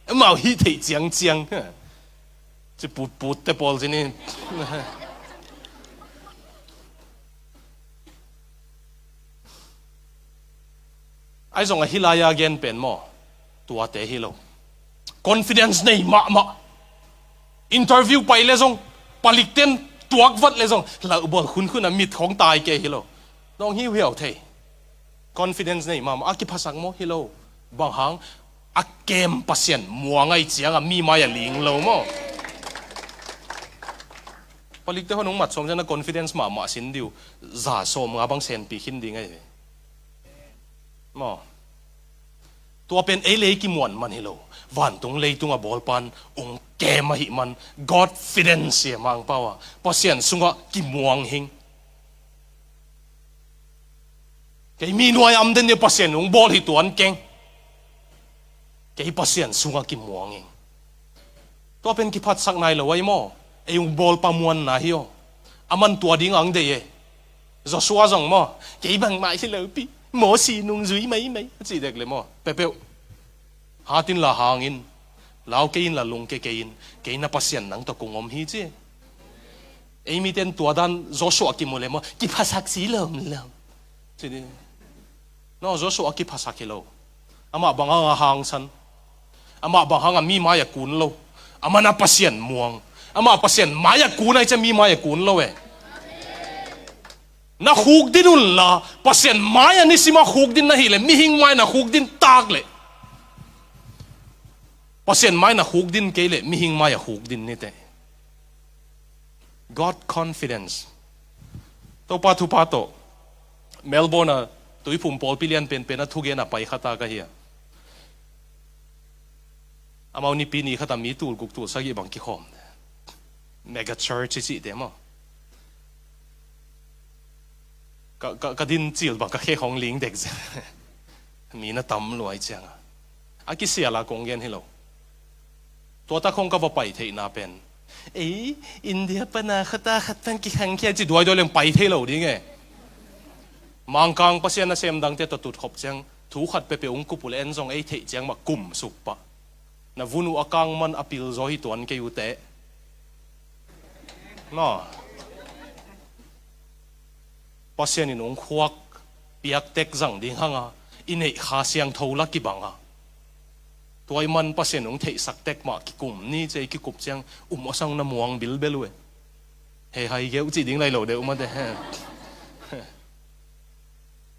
อามาฮิตเฮเจียงจะปูดแต่บอลสินี่ไอ้ส่งฮิลายาเกนเป็นมั้ตัวเตะฮิโล confidence ในมา interview ไปเลยส่งผลิตเต้นตัววัดเลยส่งเราบอกคุณน่ะมิดของตายแกฮิโลน้องฮิวเหี่ยวเท confidence ในมาอากิภาษาโมฮิโลบางครั้งอาเกมปัสยันมัวไงเจียงมีมาอย่าลิงโลมั้ผลิตเต้นน้องมัดสมจะนะ confidence มาสินดิวจ่าสมงาบางเซนปีขินดีไงมอตัวเป็นเอเลกิมวนมันฮิโลวันตรงเลยตรงอ่ะบอลปันองแกมาหิมัน Godfidence มังเปล่าปัสยันสุงอ่ะกิมวงหิงแกมีหน่วยอัมเดนเนี่ยปัสยันองบอลหิตัวอันเก่งแกปัสยันสุงอ่ะกิมวงหิงตัวเป็นกิพัดสักนายเลยไว้มอไอองบอลปามวนนะฮิโออามันตัวดิ้งอังเดย์จะสวาจังมอแกบังไม่ใช่เลยปีหมอสีนุ่งจุยไม่จีเด็กเลยมั้งเป๊ะหาตินละหางินลาวเกินละลงเกินนับเปอร์เซ็นต์นังตะกงอมฮีจีไอ้มีเต็นตัวดันโจชัวกิโมเลยมั้งกิภาษาสีเหลมจีดีน้องโจชัวกิภาษากิโลอามาบังหางสันอามาบังหางมีมายากุนโลอามานับเปอร์เซ็นต์ม่วงอามาเปอร์เซ็นต์มายากุนไอจะมีมายากุนโลna huk dinun la pasien maya ni sima huk din na hile mi hing mai na huk din tak le pasien mai na huk din ke le mi hing maya huk din ni te God confidence to pa thu pa to Melbourne tui phum pol pilian pen na thu ge na pai khata ka hi amau ni pi ni khata mi tul guk tu sa gi bang ki khom mega church chi te moก็ดินจีลบังก็แค่ของลิงเด็กจ้ะมีน่าตั้มรวยจังอากิเสียละกงเงินให้เราตัวตาคงก็ว่าไปเทน่าเป็นอินเดียปนาขัดเป็นกี่ครั้งแค่จีดวยโดยเรื่องไปเทเราดิไงมังกังภาษาหน้าเสียมดังเตะตุดขบจังถูขัดไปองกุปุเลนซองเทจังมากุ่มสุปะน่ะวุนุอากังมันอภิลโซฮิตัวนั้นแกอยู่เตะน่ะปัสยานินองควักเปียกเต็กจังดิ้งหังอ่ะอินเอขาเสียงทูลักกิบังอ่ะตัวมันปัสยานองเทสักเต็กมากิกุมนี่จะกิกุบเสียงอสังน้ำมวงบิลเบลเวเฮ้ยเกี่ยวจีดิ้งไรโหลเดี๋ยวมาเด้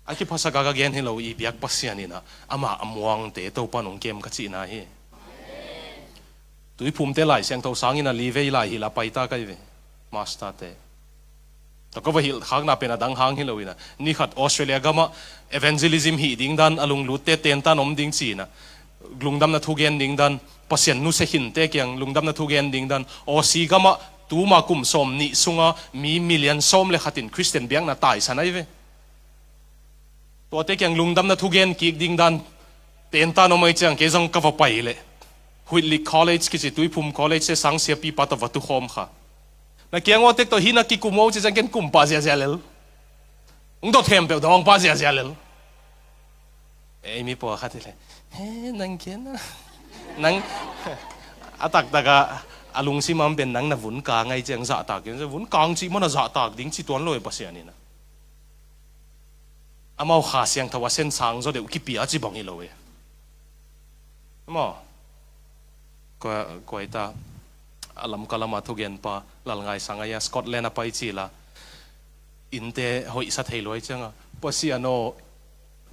ไอ้ที่ภาษากากเกนให้เราอีเปียกปัสยานินะอามาอมวงเตะตัวปานองเกมกัจจินาเฮตุยภูมิเตะไหลเสียงทูสังอินะลีเวย์ไหลฮิลาไปตากันเวมาสตาเตแต่ก็ว่าหิลข้างหน้าเป็นดังหางหิลวินะนี่ขัดออสเตรเลียก็มาเอเวนเจลิซิมฮีดิ้งดันอลุงลุตเตเตนตานอมดิ้งจีนะลุงดำนัทุเกนดิ้งดันปัสยันนุเสหินเตเกียงลุงดำนัทุเกนดิ้งดันออซีก็มาตูมากุมสมนิสุงะมีมิลเลียนสมเลขัดินคริสเตียนเบียงน่ะตายสันไอเวตัวเตเกียงลุงดำนัทุเกนกิกดิ้งดันเตนตานอมไอเจียงเกจังก็ว่าไปเลยฮุยลิคอลเลจกิจิตุยภูมิคอลเลจเสสังเสียปีปัตตวัตุโฮมค่ะนักเกี่ยงว่าเด็กตัวหินักกิคุมเอาจะจังเกินกุมป้าเสียเลลตัวเทมเปลดองป้าเสียเลล มีปอขัดที่เลยเฮ้นังเขียนนะนังอาตักตะกะอาลุงซิมันเป็นนังน่ะวุ่นกางไงเจียงจ่าตากยังจะวุ่นกางจีมันน่ะจ่าตากดิ้งจีตัวลอยภาษานี่นะอามาขาเสียงทว่าเส้นสางจะเดี๋ยวกี่ปีอาจีบังอีโลเว้ยมั้งก็ไอ้ตาอาลัมกะลามาทุกเย็นปะหลังไงสังไงสกอตแลนด์ไปจีละอินเตะหอยสัตย์ให้ลอยจังอ่ะภาษาโน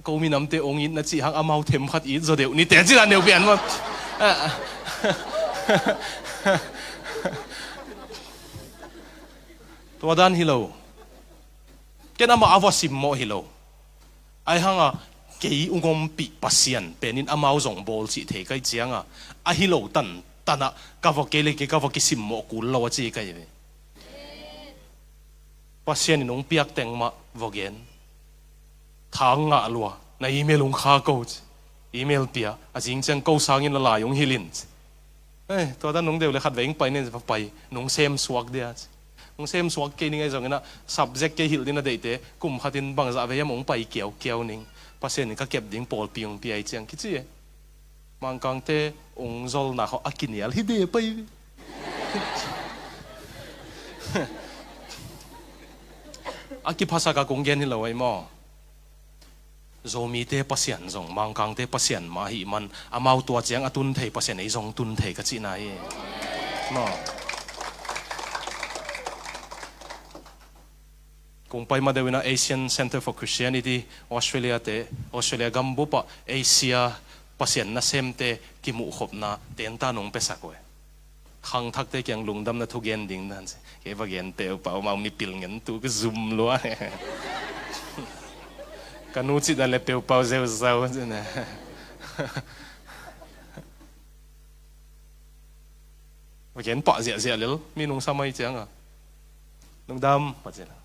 ก็มีน้ำเตะองอินนะจีหังอามาเทมขัดอีจะเดี๋ยวนี่เตะจีละเดี๋ยวเปลี่ยนว่าตัวด้านฮิโลแกน่ามาอาวสิมโมฮิโลไอ้หังอ่ะเกี่ยงงปีปัสยันเป็นนินอามาส่งบอลสิเทกัยเจียงอ่ะไอ้ฮิโลตันอ่ะกาวเกลิกกาวกิสิมโมกุลลาวจีกัยเลยปัสยันนี่น้องเปียกแต่งมาวกเย็นทางอ่ะลัวในอีเมลลงข้ากูอีเมลเปียอาจริงจังกูสร้างยินละลายยงฮิลินตัวด้านน้องเดียวเลยขัดเวงไปเนี่ยจะไปน้องเซมสวกเดียน้องเซมสวกเกี่ยงไงจังนะ subject เกี่ยหิลดินะเด็ดเตะกลุ่มขัดดินบางจะเอาไปยังมองไปเกี่ยวนิ่งภาษานี่ก็เก็บดิ่งปอลปีงปีไอเจียงคิดสิมังกังเตะองค์จอลน่ะเขาอากินยาลิเดไปอากิภาษากงเงินนี่เราไอ้หม้อโจมีเตะภาษาจงมังกังเตะภาษามาหิมันอามาตัวเจียงอาตุนเทภาษาไอ้จงตุนเทก็จีนายหม้อกงไปมาเดวินา Asian Center for Christianity ออสเตรเลียเตออสเตรเลียกัมพูปะเอเชียภาษาหน้าเซมเตกิมุขบนาเตียนตาหนงเปสักเว้ขังทักเตยังลุงดำนาทุกเย็นดิ่งนั่นสิเก็บเงินเตะเปล่ามามีปิลเงินตัวก็ซุ่มล้วนกันนู้นสินั่นเลยเปล่าเปล่าเซลล์ใช่ไหมเห็นปะเสียเลยมีนุ่งสมัยเจียงอ่ะนุ่งดำภาษา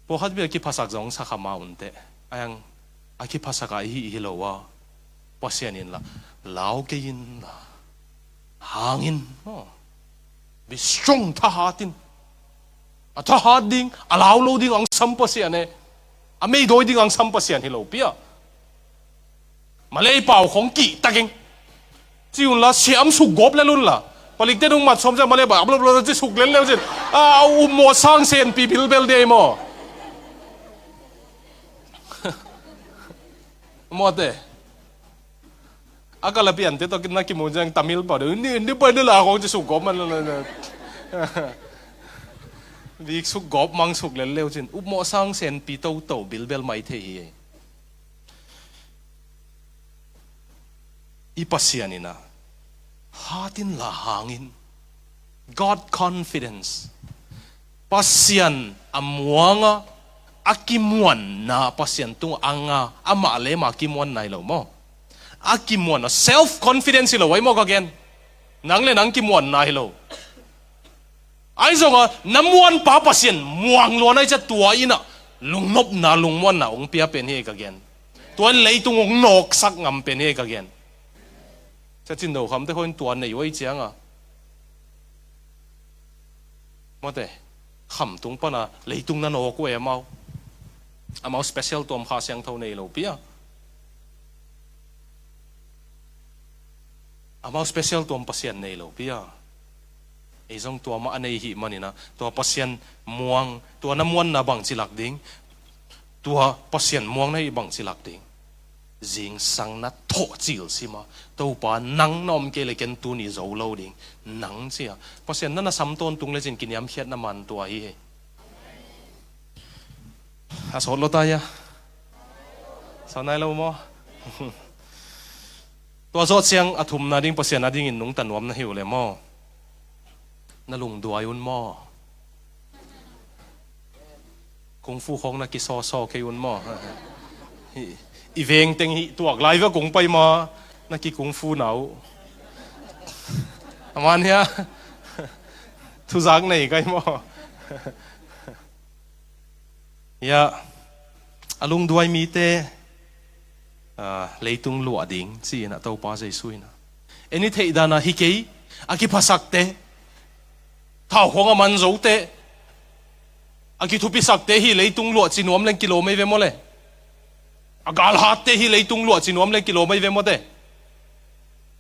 พอฮัดเบียกิภาษาจงสักมาอุ่นเตะยังอากิภาษากายฮิโลวะภาษานี่ละลาวเกินละหางินบิสตรองทหารดินทหารดิ้งลาวโลดิ้งอังสัมภาษาเนี่ยไม่โดยดิ้งอังสัมภาษาฮิโลเปียมาเลยเป่าของกี่ตะกิงจีอุ่นละเสียมสุกกบแล้วลุ่นละผลิตได้นุ่งมัดสมจะมาเลยแบบเราจะสุกเล่นแล้วจิอุโมสร้างเซนปีบิลเบลเดย์มั้งหมดเลยอากาศเปลี่ยนแต่ตอนกินนักกินมูจังตามิลป่ะเดี๋ยวนี่ไปนี่แหละของจะสุกกบมันเลยวิกสุกกบมังสุกเร็วๆจินอุโมสร้างเซนปีโตบิลเบลไม่เที่ยอีปัสยานี่นะฮาตินละหางิน God confidence ปัสยานอมวงะอากิมวนนะภาษาตุงอังอามาเลมากิมวนไหนเราโมอากิมวนนะ self confidence เราไว้โมก็เกนนังเลยนังกิมวนไหนเราไอ้ส่งอ่ะน้ำมวนป้าภาษาม่วงล้วนไอ้จะตัวอินะลุงนบนะลุงมวนนะองเปียเป็นเฮก็เกนตัวเลยตุงองนกสักงำเป็นเฮก็เกนจะจินดูคำที่คนตัวไหนไว้เจียงอ่ะโมเตคำตุงปะนะเลยตุงนั่นโอ้กูเอ๋มาอามาสเปเชียลตัวมข้าเสียงเท่านี้เราเปียอามาสเปเชียลตัวมภาษาเนี่ยเราเปียไอ้จงตัวมาอันนี้หิมันนี่นะตัวภาษาม่วงตัวน้ำมันน่ะบังจิลักดิ้งตัวภาษาม่วงในบังจิลักดิ้งจิงสังนัดโถจิลสิมาตัวป่านังนอมเกลเกนตัวนี้จะเอาเราดิ้งนังเสียภาษานั้นน่ะซ้ำต้นตุงเลยจินกินยำเขียดน้ำมันตัวฮีอาสอดเราตายะสอนไหนเราโมตัวโจทย์เสียงอธุมนาดิ้งภาษานาดิ้งอินนุ่งตันวมนาหิวเลยโมนาลุงดวยอุนโมคงฟูของนักกิซอเคยุนโมอีเวงเต็งตัวไลฟ์ก็คงไปมานักกิคงฟูหนาวประมาณนี้ทุจักไหนกันโมยาอารมณ์ด้วยมีเตเลยตุงหลวดิ่งสินะตัวป้าใจซุยนะอันนี้เทดานะฮิเกย์อากิภาษาเตท้าวของมันรู้เตอากิทุพิสักเตฮิเลยตุงหลวจินวมเล่นกิโลไม่เวมเลย agal hat te hi leitung lua chinuam leng kilo mai ve mo te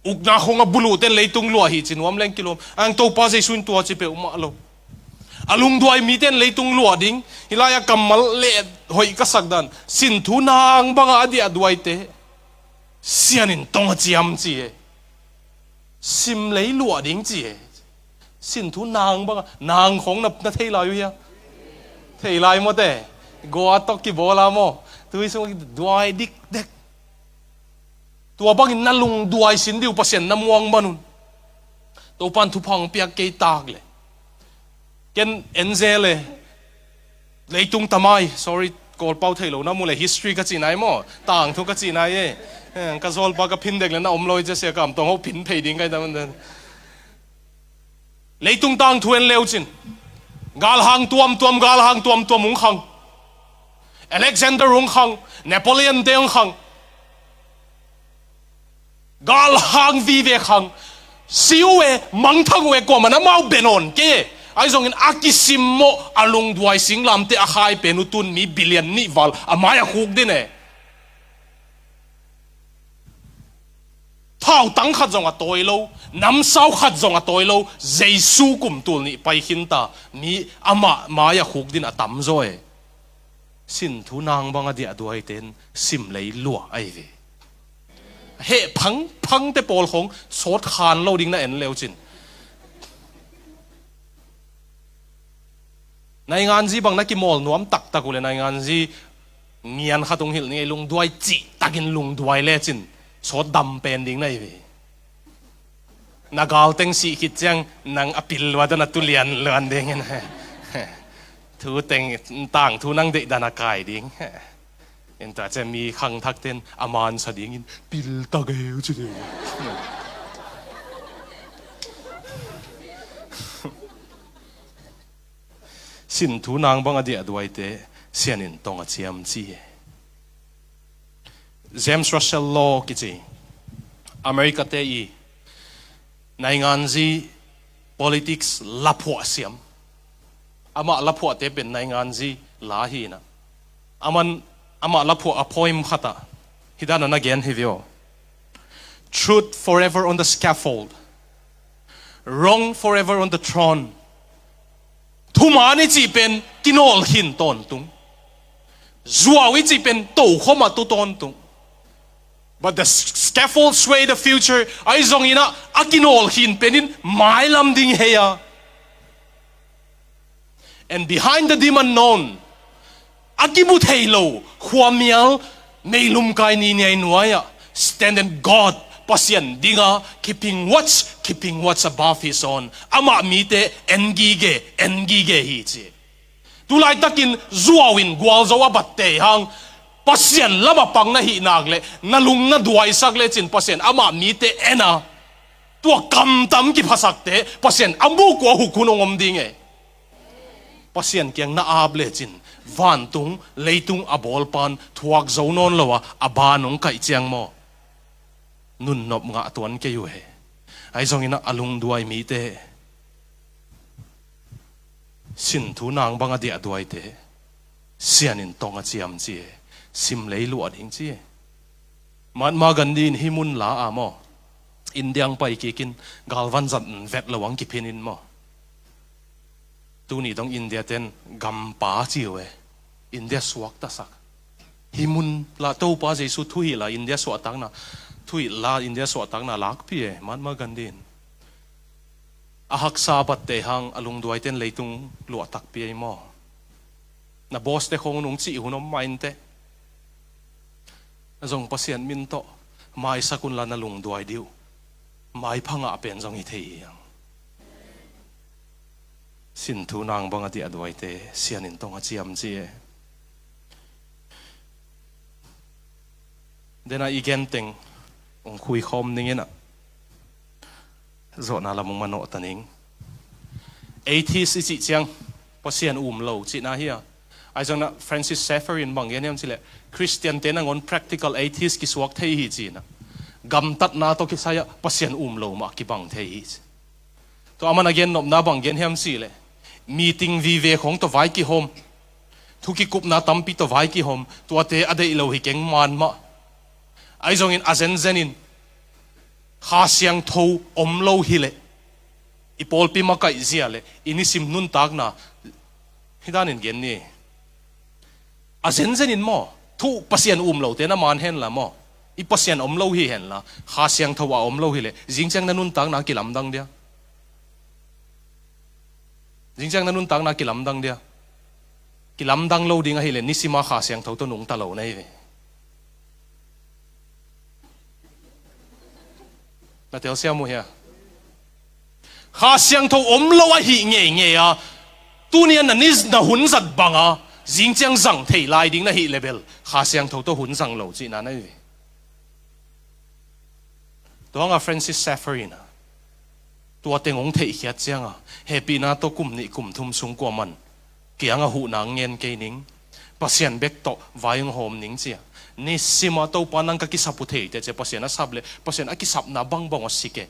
uk na khonga bulu ten leitung lua hi chinuam leng kilo ang to pa se sun tua chi pe uma lo alung duai mi ten leitung lua ding hilaya kamal le hoi ka sakdan sin thu nang banga adi aduai te sianin tonga chiam chi e sim lei lua ding chi e sin thu nang banga nang khong na thei lai ya thei lai mo te go atok ki bola mo tui sung duai dik dek tua bangin na lung duai sin diu pasien na muang manun to pan thu phang piak ke tak le ken enzele leitung tamai sorry kol pau thailo na mu le history ka chi nai mo tang thu ka chi nai e ka zol ba ka phin dek le na omloi je se kam tong ho phin phei ding kai da man leitung tang thuen leu chin gal hang tuam gal hang tuam ung khang Alexander ung khang Napoleon deng khang gal hang vi ve khang siu e mang thang we ko mana mau benon ke ai zong in akisim mo alung duai singlam te a khai penutun mi billion ni wal amaya khuk din e thao tang khat zong a toi lo nam sau khat zong a toi lo jesu kum tul ni pai hin ta mi ama maya khuk din a tam zo e sin thu nang banga dia duai ten sim lei lua ai ve he phang te pol khong sot khan lo ding na en leo chin nai ngan ji bang na ki mol nuam tak takule nai ngan ji ngian khatung hil ni lung duai chi takin lung duai le chin sot dam pen ding nai ve nagal teng si khit chang nang apil wa da na tulian lan ding en thu teng tang thu nang de dana kai ding en ta che mi khang thak ten aman sa ding in pil ta ge chu de sin thu nang bang adi aduai te sianin tonga chiam chi James Russell Law ki chi America te i nai ngan ji politics lapua siam ama lapua te pen nai ngan ji la hi na ama lapua apoim khata hidana na gen hivyo truth forever on the scaffold wrong forever on the throne thumani chi pen kinol hin ton tung zuawi chi pen to khoma tu ton tung but the scaffold sway the future ai zong ina akinol hin penin mai lam ding heya and behind the demon known akibu thailo khwamial meilum kai ni nei nuaya stand in God pasien dinga keeping watch above his own ama mite engige hi chi tulai takin zuawin gwal zawa batte hang pasien lama pang na hi nagle nalung na duai sakle chin pasien ama mite ena tua kam tam ki phasakte pasien ambu ko hukunong om dinge pasien kyang na able chin van tung leitung abol pan thuak zonon lawa abanong kai chiang mo nun nop nga tuan ke yu he ai zong ina alung duai mi te sin thu nang banga dia duai te sianin tonga chiam chi sim lei lu ading chi man ma gandin himun la amo indiang pai ki kin galvan zat vet lawang ki pinin mo tu ni dong India ten gam pa chiwe India suak ta sak himun la to pa jesu thui la India suak tak na thui la India suak tak na lak pi e man ma gandin ahak sa bat te hang alung duai ten leitung lu tak pi e mo na boss te khong nung chi hunom main te zong pasien min to mai sakun la na lung duai diu mai phanga pen zong i thei yang sin thu nang banga ti aduai te sianin tonga chiam chi e dena igen teng ong khui khom ningena zo na lamung mano taning 80s chi chiang pasian lo chi na hia ai jong na Francis Schaefferin bang yan yam chile Christian ten angon practical 80s ki suak thei hi chi na gam tat na to ki saya pasian lo ma ki bang thei hi to aman again nop na bang gen hiam si le meeting vi ve khong to vai ki hom thu ki kup na tampi to vai ki hom tua te adei lo hi keng man ma ai zong in azen zenin kha siang tho om lo hi le ipol pi ma kai zia le inisim nun tak na hidan in gen ni azen zenin mo thu pasien lo te na man hen la mo i pasien om lo hi hen la kha siang tho wa om lo hi le jingchang na nun tak na ki lam dang dia jingchang na nun tak na ki lam dang dia ki lam dang lo ding a hi le nisima kha siang tho to nung ta lo nei ve na tel sia mu hia kha siang tho om lo a hi nge nge a tu nian na nis na hun zat banga jingchang zang thei lai ding na hi level kha siang tho to hun zang lo chi na nei ve Doanga Francis Saffarina tua tengong thei khiat chianga happy na to kum ni kum thum sung ko man kianga hu na ngen ke ning pasien bek to vayong hom ning chia ni sima to panang ka ki sapu thei te che pasien a sable pasien a ki sap na bang bang osike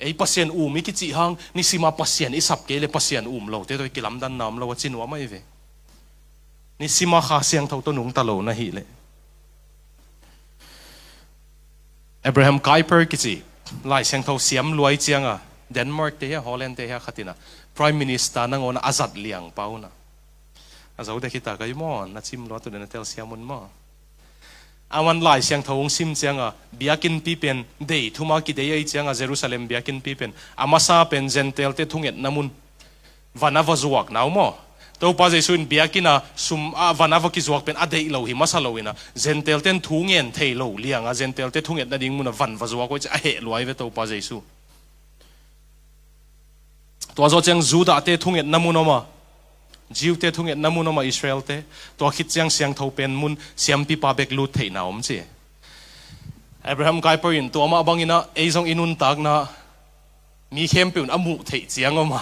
ei pasien mi ki chi hang ni sima pasien i sap ke le pasien lo te to ki lam dan nam lo chin wa mai ve ni sima kha siang tho to nung ta lo na hi le Abraham Kuyper kichi lai siang tho siam luai chianga Denmark te ha Holland te ha khatina Prime Minister nang ona azat liang pauna azau de kita kai mo na chim lo to na tel siamun mo awan lai siang tho sim chianga biakin pi pen dei thuma ki dei ai chianga Jerusalem biakin pi pen amasa pen gentel te thunget namun vanava zuak naw mo to pa jesu in biakina sum vanava ki zuak pen adei lo hi masalo ina gentel ten thungen thei lo lianga gentel te thunget na ding mun van va zuak ko a he loi ve to pa jesu to zo chang juda te thunget namunoma jiu te thunget namunoma Israel te to khit chang siang tho pen mun siam pi pa bek lut thei na om che Abraham Kuyper in to ma bangina eizong inun tak na mi khem peun amu thei chiang oma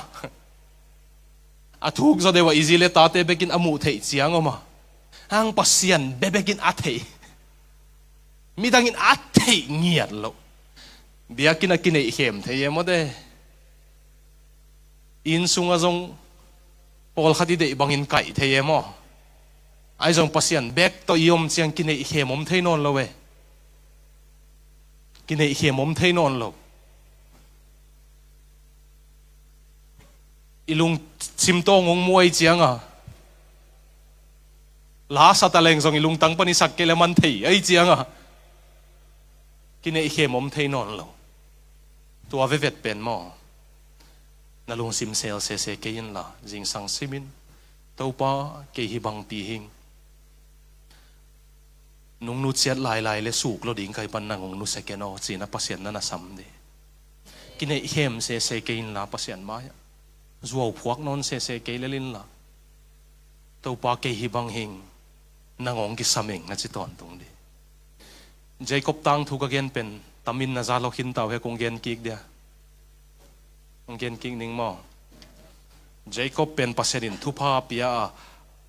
athuk zo dewa izile tate bekin amu thei chiang oma hang pasian bebekin a thei midangin a thei ngiat lo biakin a kinei hem thei emode in sunga zong pol khati de bangin kai thei emo ai zong pasian bek to yom chiang kinei hem om thei non lo we kinei hem om thei non lo ilung simto ngong muai chianga la sataleng zong ilung tang pani sak kele man thei ai chianga kinei hem om thei non lo tua vevet pen mo na lung sim sel se ke in la jing sang simin to pa ke hi bang pi hing nung nu chet lai lai le suk lo ding kai pan na ngong nu se ke no chi na pasien na na sam de kinei hem se ke in la pasien ma ya zuaw phuak non se ke le lin la to pa ke hi bang hing na ngong ki sameng na chi ton tung de Jacob tang thu ka gen pen tamin na za lo hin taw he kong gen kik dia kong gen kik ning mo Jacob pen paserin thu pa pia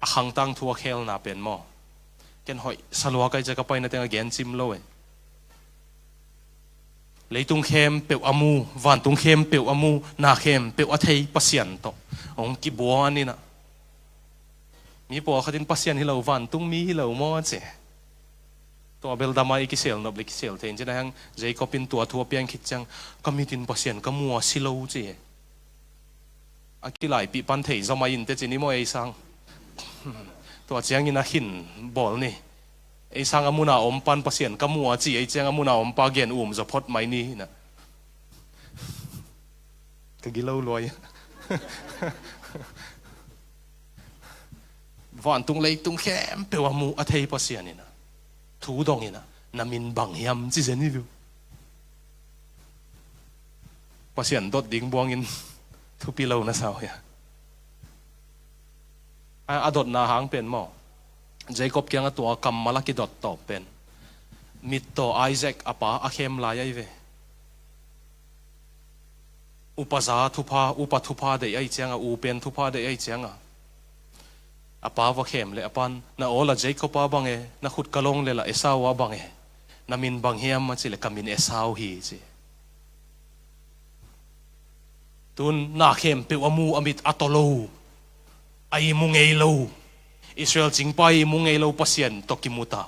a hang tang thu a khel na pen mo ken hoi salwa kai ja ka pai na tenga gen chim lo e leitung khem peu amu van tung khem peu amu na khem peu athei pasian to ong ki bo ani na mi po khatin pasian hi lo van tung mi hi lo mo che to bel dama ikisel no blikisel ten jena hang Jacob in tua thua piang khit chang kamitin pasien kamua silo che akilai pi pan thei zama in te chini mo ei sang to chiang ina hin bol ni ei sang amuna om pan pasien kamua chi ei chiang amuna om pa gen zo phot mai ni na ka gilo loi van tung lei tung khem pe wa mu athei pasian ina thu dong ina namin bang hiam chi zeni lu pasian dot ding buang in thu pi lo na sao ya a dot na hang pen mo Jacob kyang to kam malaki dot top pen mit to Isaac apa a khem la yai ve upaza thupa upa thupa de ai changa u pen thupa de ai changa apa wa khem le apan na ola Jacob pa bange na khut kalong le la Esau wa bange na min bang hiam ma chi le kamin Esau hi chi tun na khem pe amu amit atolo ai mu ngei lo Israel chính pai mung ngay lâu pasien tokimuta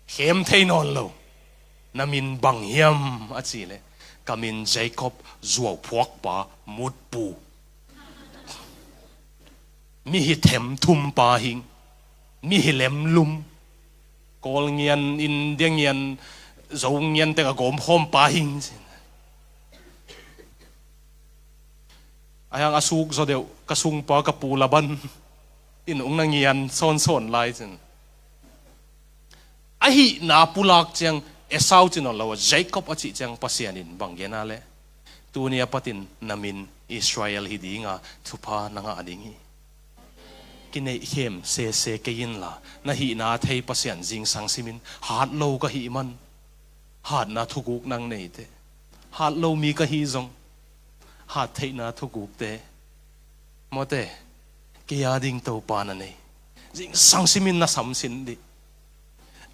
hem thấy non lâu namin bang hiam at sile kamin Jacob zuaw phuak pa mut pu mi hi them thum pa hing mi hi lem lum kol nghian in diang nghian zo nghian te ka gom hom pa hing ayang asuk zo deu kasung pa ka pu laban in ung nang nghian son lai chen a hi na pulak chang Esau chin on lawa Jacob achi chang pasianin banggena le tunia patin namin Israel hidinga thupa nanga adingi kinai hem se kein la na hi na thei pasian jing sang simin hat lo ka hi man hat na thuguk nang nei te hat lo mi ka hi zong hat thei na thuguk te mote kia ding to pa na nei jing sang simin na sam sin di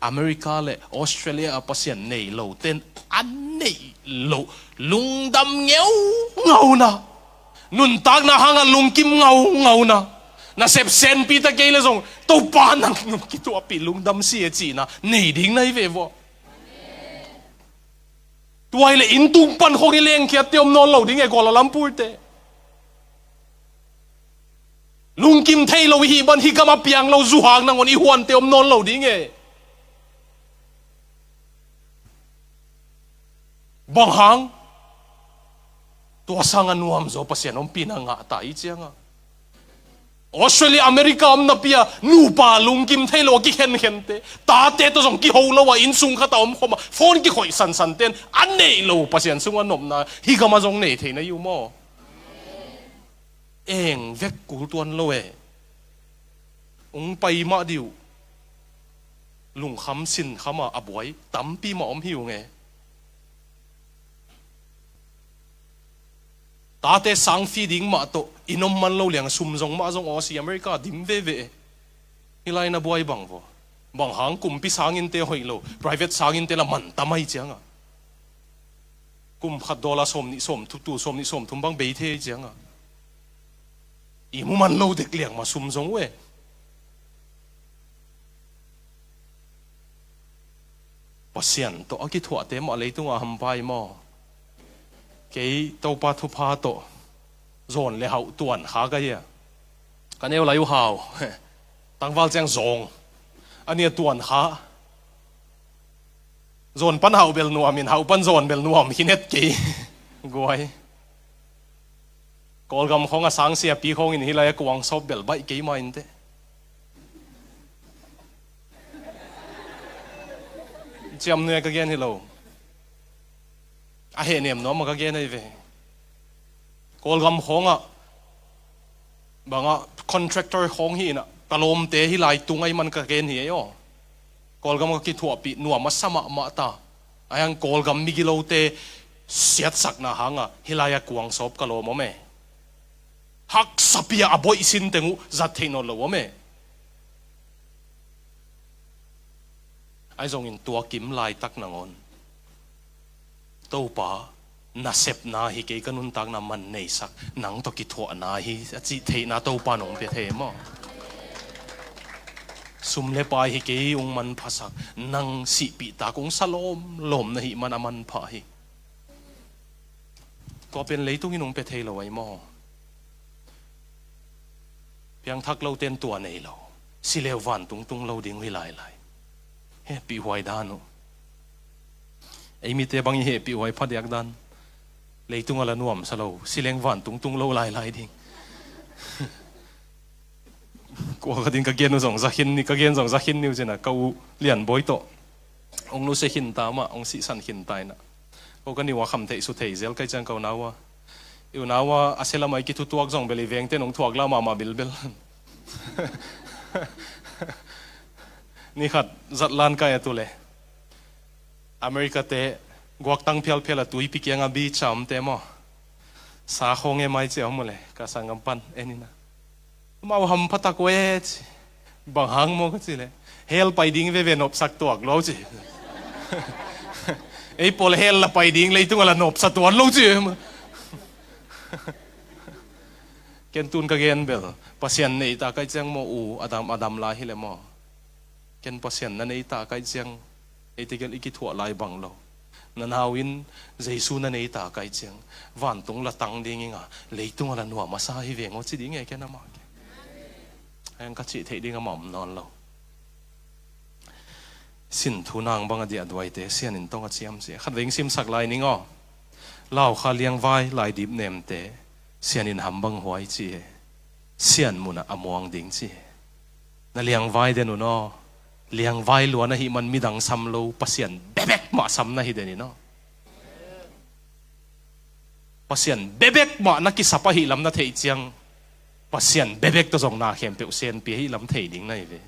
America le Australia pasian nei lo ten an nei lo lungdam ngau na nun tak na hanga lungkim ngau na sep sen pi ta ke le zong to pa nang ki to pi lungdam si chi na nei ding nai ve vo tuai le in tung pan khong leng khia tiom non lo ding e Kuala Lumpur te lungkim thei lo hi ban hi kama piang lo zu hang nang on i huan tiom non lo ding e bang hang tua sangan nuam zo pasian om pinanga ta i chianga Australia America am na pia nu pa lungkim thailo ki hen te ta te to jong ki ho lo wa in sung kha ta om khoma phone ki khoi san ten an nei lo pasian sung an nom na hi ga ma jong nei the na yu mo eng vek ku tuan lo e ung pai ma diu lung kham sin khama aboi tam pi ma om hiu nge ta te sang feeding ma to inom man lo liang sum zong ma zong Aussie America dim ve hilai na buai bang vo bang hang kum pi sangin te hoi lo private sangin te la man tamai changa kum khat dola som ni som tu som ni som thum bang be the changa i mu man lo dek liang ma sum zong we pasian to aki thua te ma leitunga hampai mo cái tàu pa thu pa to zon le hậu tuần khá cái à cái này là yêu hào tăng vào trang zong anh ấy tuần khá zon pan hậu bel nuam min hậu pan zon bel nuam khi net kì guai call gam không a sang sia pi không in hi lai quang shop bel bai kì mà in te chăm nuôi cái gen hi lo a he nem no ma ka gen ai ve kol gam khong a banga contractor khong hi na kalom te hi lai tungai man ka gen hi yo kol gam ka ki thua pi nuwa ma sama ma ta ayang kol gam mi gilo te siat sak na hanga hilaya kuang sop kalom me hak sapia aboy sin tengu zat theino lo me ai zong in tua kim lai tak nangon tàu pa na sep na hi ke kanun tak na man nei sak nang to ki thua na hi chi the na tàu pa nong pe the mo sum le pa hi ke ung man phasak nang si pi ta kong salom lom na hi man aman pha hi to pen leitung inong pe the lo ai mo piang thak lo ten tua nei lo si le van tung lo ding wi lai he pi huai da no ai mi te bang he pi huai pha yak dan leitung ala nuam salo sileng van tung lo lai ding ko ka ding ka gen zong za hin ni ka gen zong za hin ni jena kau lian boi to ong nu se hin ta ma ong si san hin tai na ko ka ni wa kham thei su thei zel kai chang kau nawa yu nawa asela mai ki tu tuak zong beli veng te nong thuak la ma bil ni khat zat lan ka ya tu le America te guak tang phial a tui pi kyanga bi cham te mo sa khong e mai che mo le ka sangam pan enina mau ham phatak we bang hang mo ka chi le hel pai ding ve nop sak tuak lo chi ei pol hel la pai ding leitung ala nop sa tuan lo chi ken tun ka gen bel pasien nei ta kai chang mo u adam la hi le mo ken pasien na nei ta kai chang etikel iki thua lai bang lo nan hawin jesu na nei ta kai chang van tung la tang ding nga leitung la nuwa masa hi ve ngo chi ding e ken ma anh ka chi thei ding mom non lo sin thu nang bang adi adwai te sian in tong a chiam che khat veng sim sak lai ning o lau kha liang vai lai dip nem te sian in ham bang huai chi sian muna amuang ding chi na liang vai den no liang vai lo na hi man midang sam lo pasian bebek ma sam na hi den no pasian bebek ma na ki sapa hi lam na thei chiang pasian bebek to jong na khem pe sen pi hi lam thei ding nai ve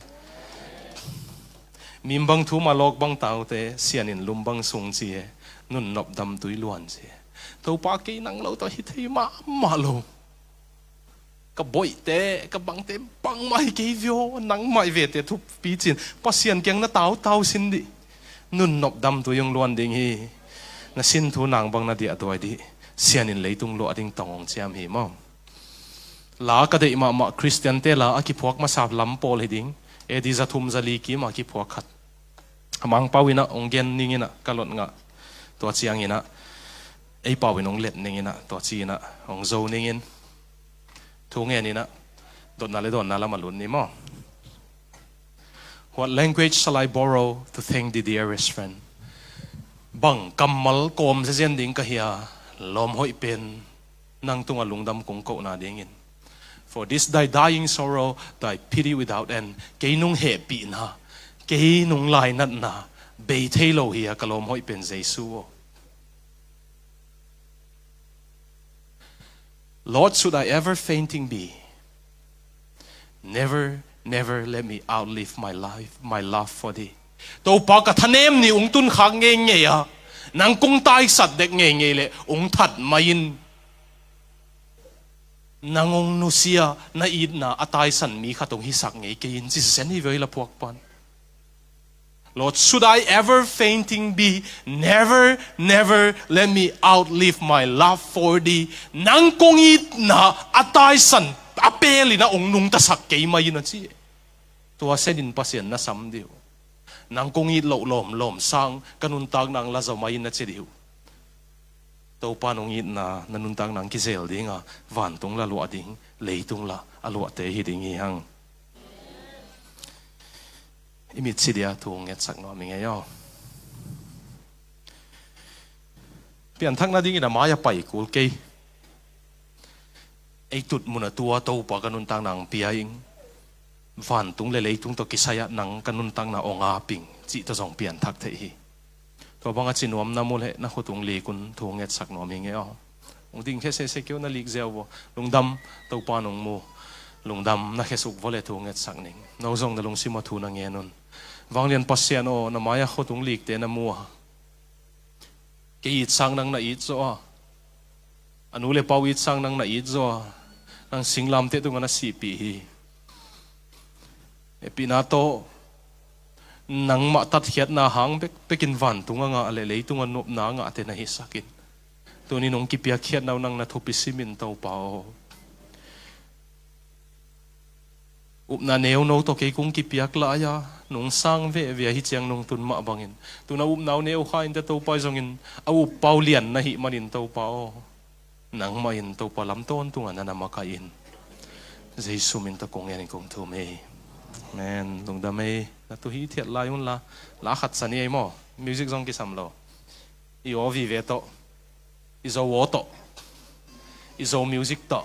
mim bang thu ma lok bang tau te sian in lum bang sung chi nun nop dam tui luan chi to pa ki nang lo to hi thei ma lo ka boy te ka bang te bang mai ke vio nang mai ve te thu pi chin pasian kyang na tau sin di nun nop dam tu yung luan ding hi na sin thu nang bang na di atoi di sian in leitung lo ading tong chiam hi mo la ka de ma Christian te la aki phuak ma sap lam pol hi ding e di za thum za li ki ma ki phuak khat amang pawina onggen ningina kalot nga to chiang ina ei pawin ong let ningina to chi na ong zo ningin thu nge ni na don na la malun ni mo what language shall I borrow to thank the dearest friend bang kamal kom se zen ding ka hiya lom hoi pen nang tung alungdam kong ko na dingin for this thy dying sorrow thy pity without end ke nung he pi na ke nung lai nat na be thelo hi kalom hoi pen jesu Lord, should I ever fainting be, never let me outlive my love for thee. To pa ka thanem ni ung tun khak nge ya nang kung tai sat dek nge le ung that main nangong nusia na id na atai san mi khatong hi sak nge ke in chi sen hi veila puak pan Lord, should I ever fainting be, never let me outlive my love for thee. Nang kong it na atay san apeli na ong nung tasak kay may na siya. Tuwa sedin pasien na samdiw. Nang kong it lom sang kanuntag na ang lazaw may na siya. Tau pa nung it na nanuntag na ang kisel di nga vantong la luwa ding leitung la aluwa te hiding hihang. Imit sidia tuong et sak no minga yo pian thak na ding ina maya pai kul ke ei tut muna tua to pa kanun tang nang piaing van tung le leitung to kisaya nang kanun tang na onga ping chi to jong pian thak the hi to banga chinom na mul he na khutung le kun tuong et sak no minga yo ong ding khe se keu na lik zeu bo lungdam to pa nong mu lungdam na khesuk vole tuong et sak ning no jong na lung sima thu na nge nun Wanglian pasian o na maya khotung lik te na mua ke it sang nang na it zo anule pau it sang nang na it zo nang singlam te tu ngana sipi hi epinato nang ma tat hiat na hang pekin van tunga nga ale le tunga nop na nga te na hi sakin tu ni nong kipia khiat naw nang na thopi simin to pao up na neo no to ke kung kipiak la ya nung sang ve hi chiang nung tun ma bangin tu na up naw neo kha in te to pa jongin au paulian na hi manin to pao nang ma in to pa lam ton tunga na ma ka in jesu min to kong yan kong thu me men lung da me na tu hi thiat lai un la khat sani ai mo music jong ki sam lo I o vi ve to I zo wo to I zo music to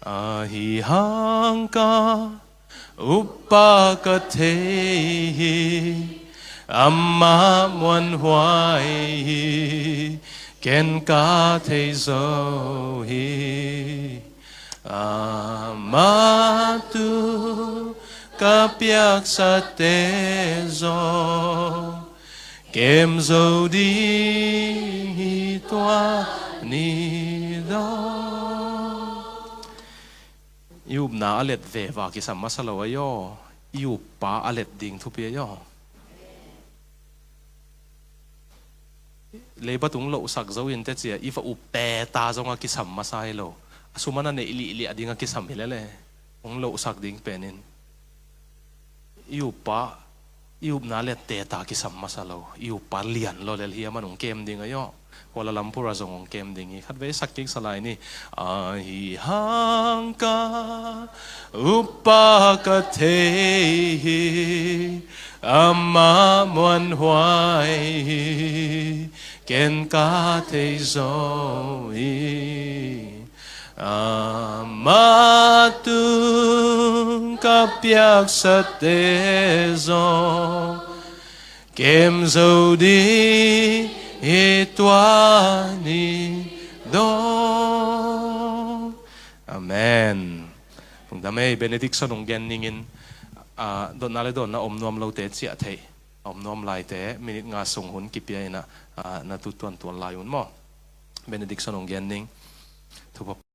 hi hang ka upaka te amma muan huai ken ka te zo hi amatu ka piak sa te zo kem zo di toa ni do Iup na alet ve va ki sam masalo ayo iup pa alet ding thu pe yo le ba tung lo sak zo in te chia ifa up pe ta zo nga ki sam masai lo sumana ne ili adinga kisam hilele ong lo sak ding penin iu pa iu na le te ta kisam masalo iu pa lian lo lel hi man ong kem ding ayo Kuala Lumpur azong ong kem ding khat ve sakking salai ni hi hang ka upa ka the ama muan huai ken ka te zo amatung kapyak sa te zo kem zo di itwani do Amen Kung damay benediction ong geningin don nale don na omnom lo te chia thei omnom lai te minute nga sung hun kipia na na tu tuan tuan lai un mo benediction ong gening thu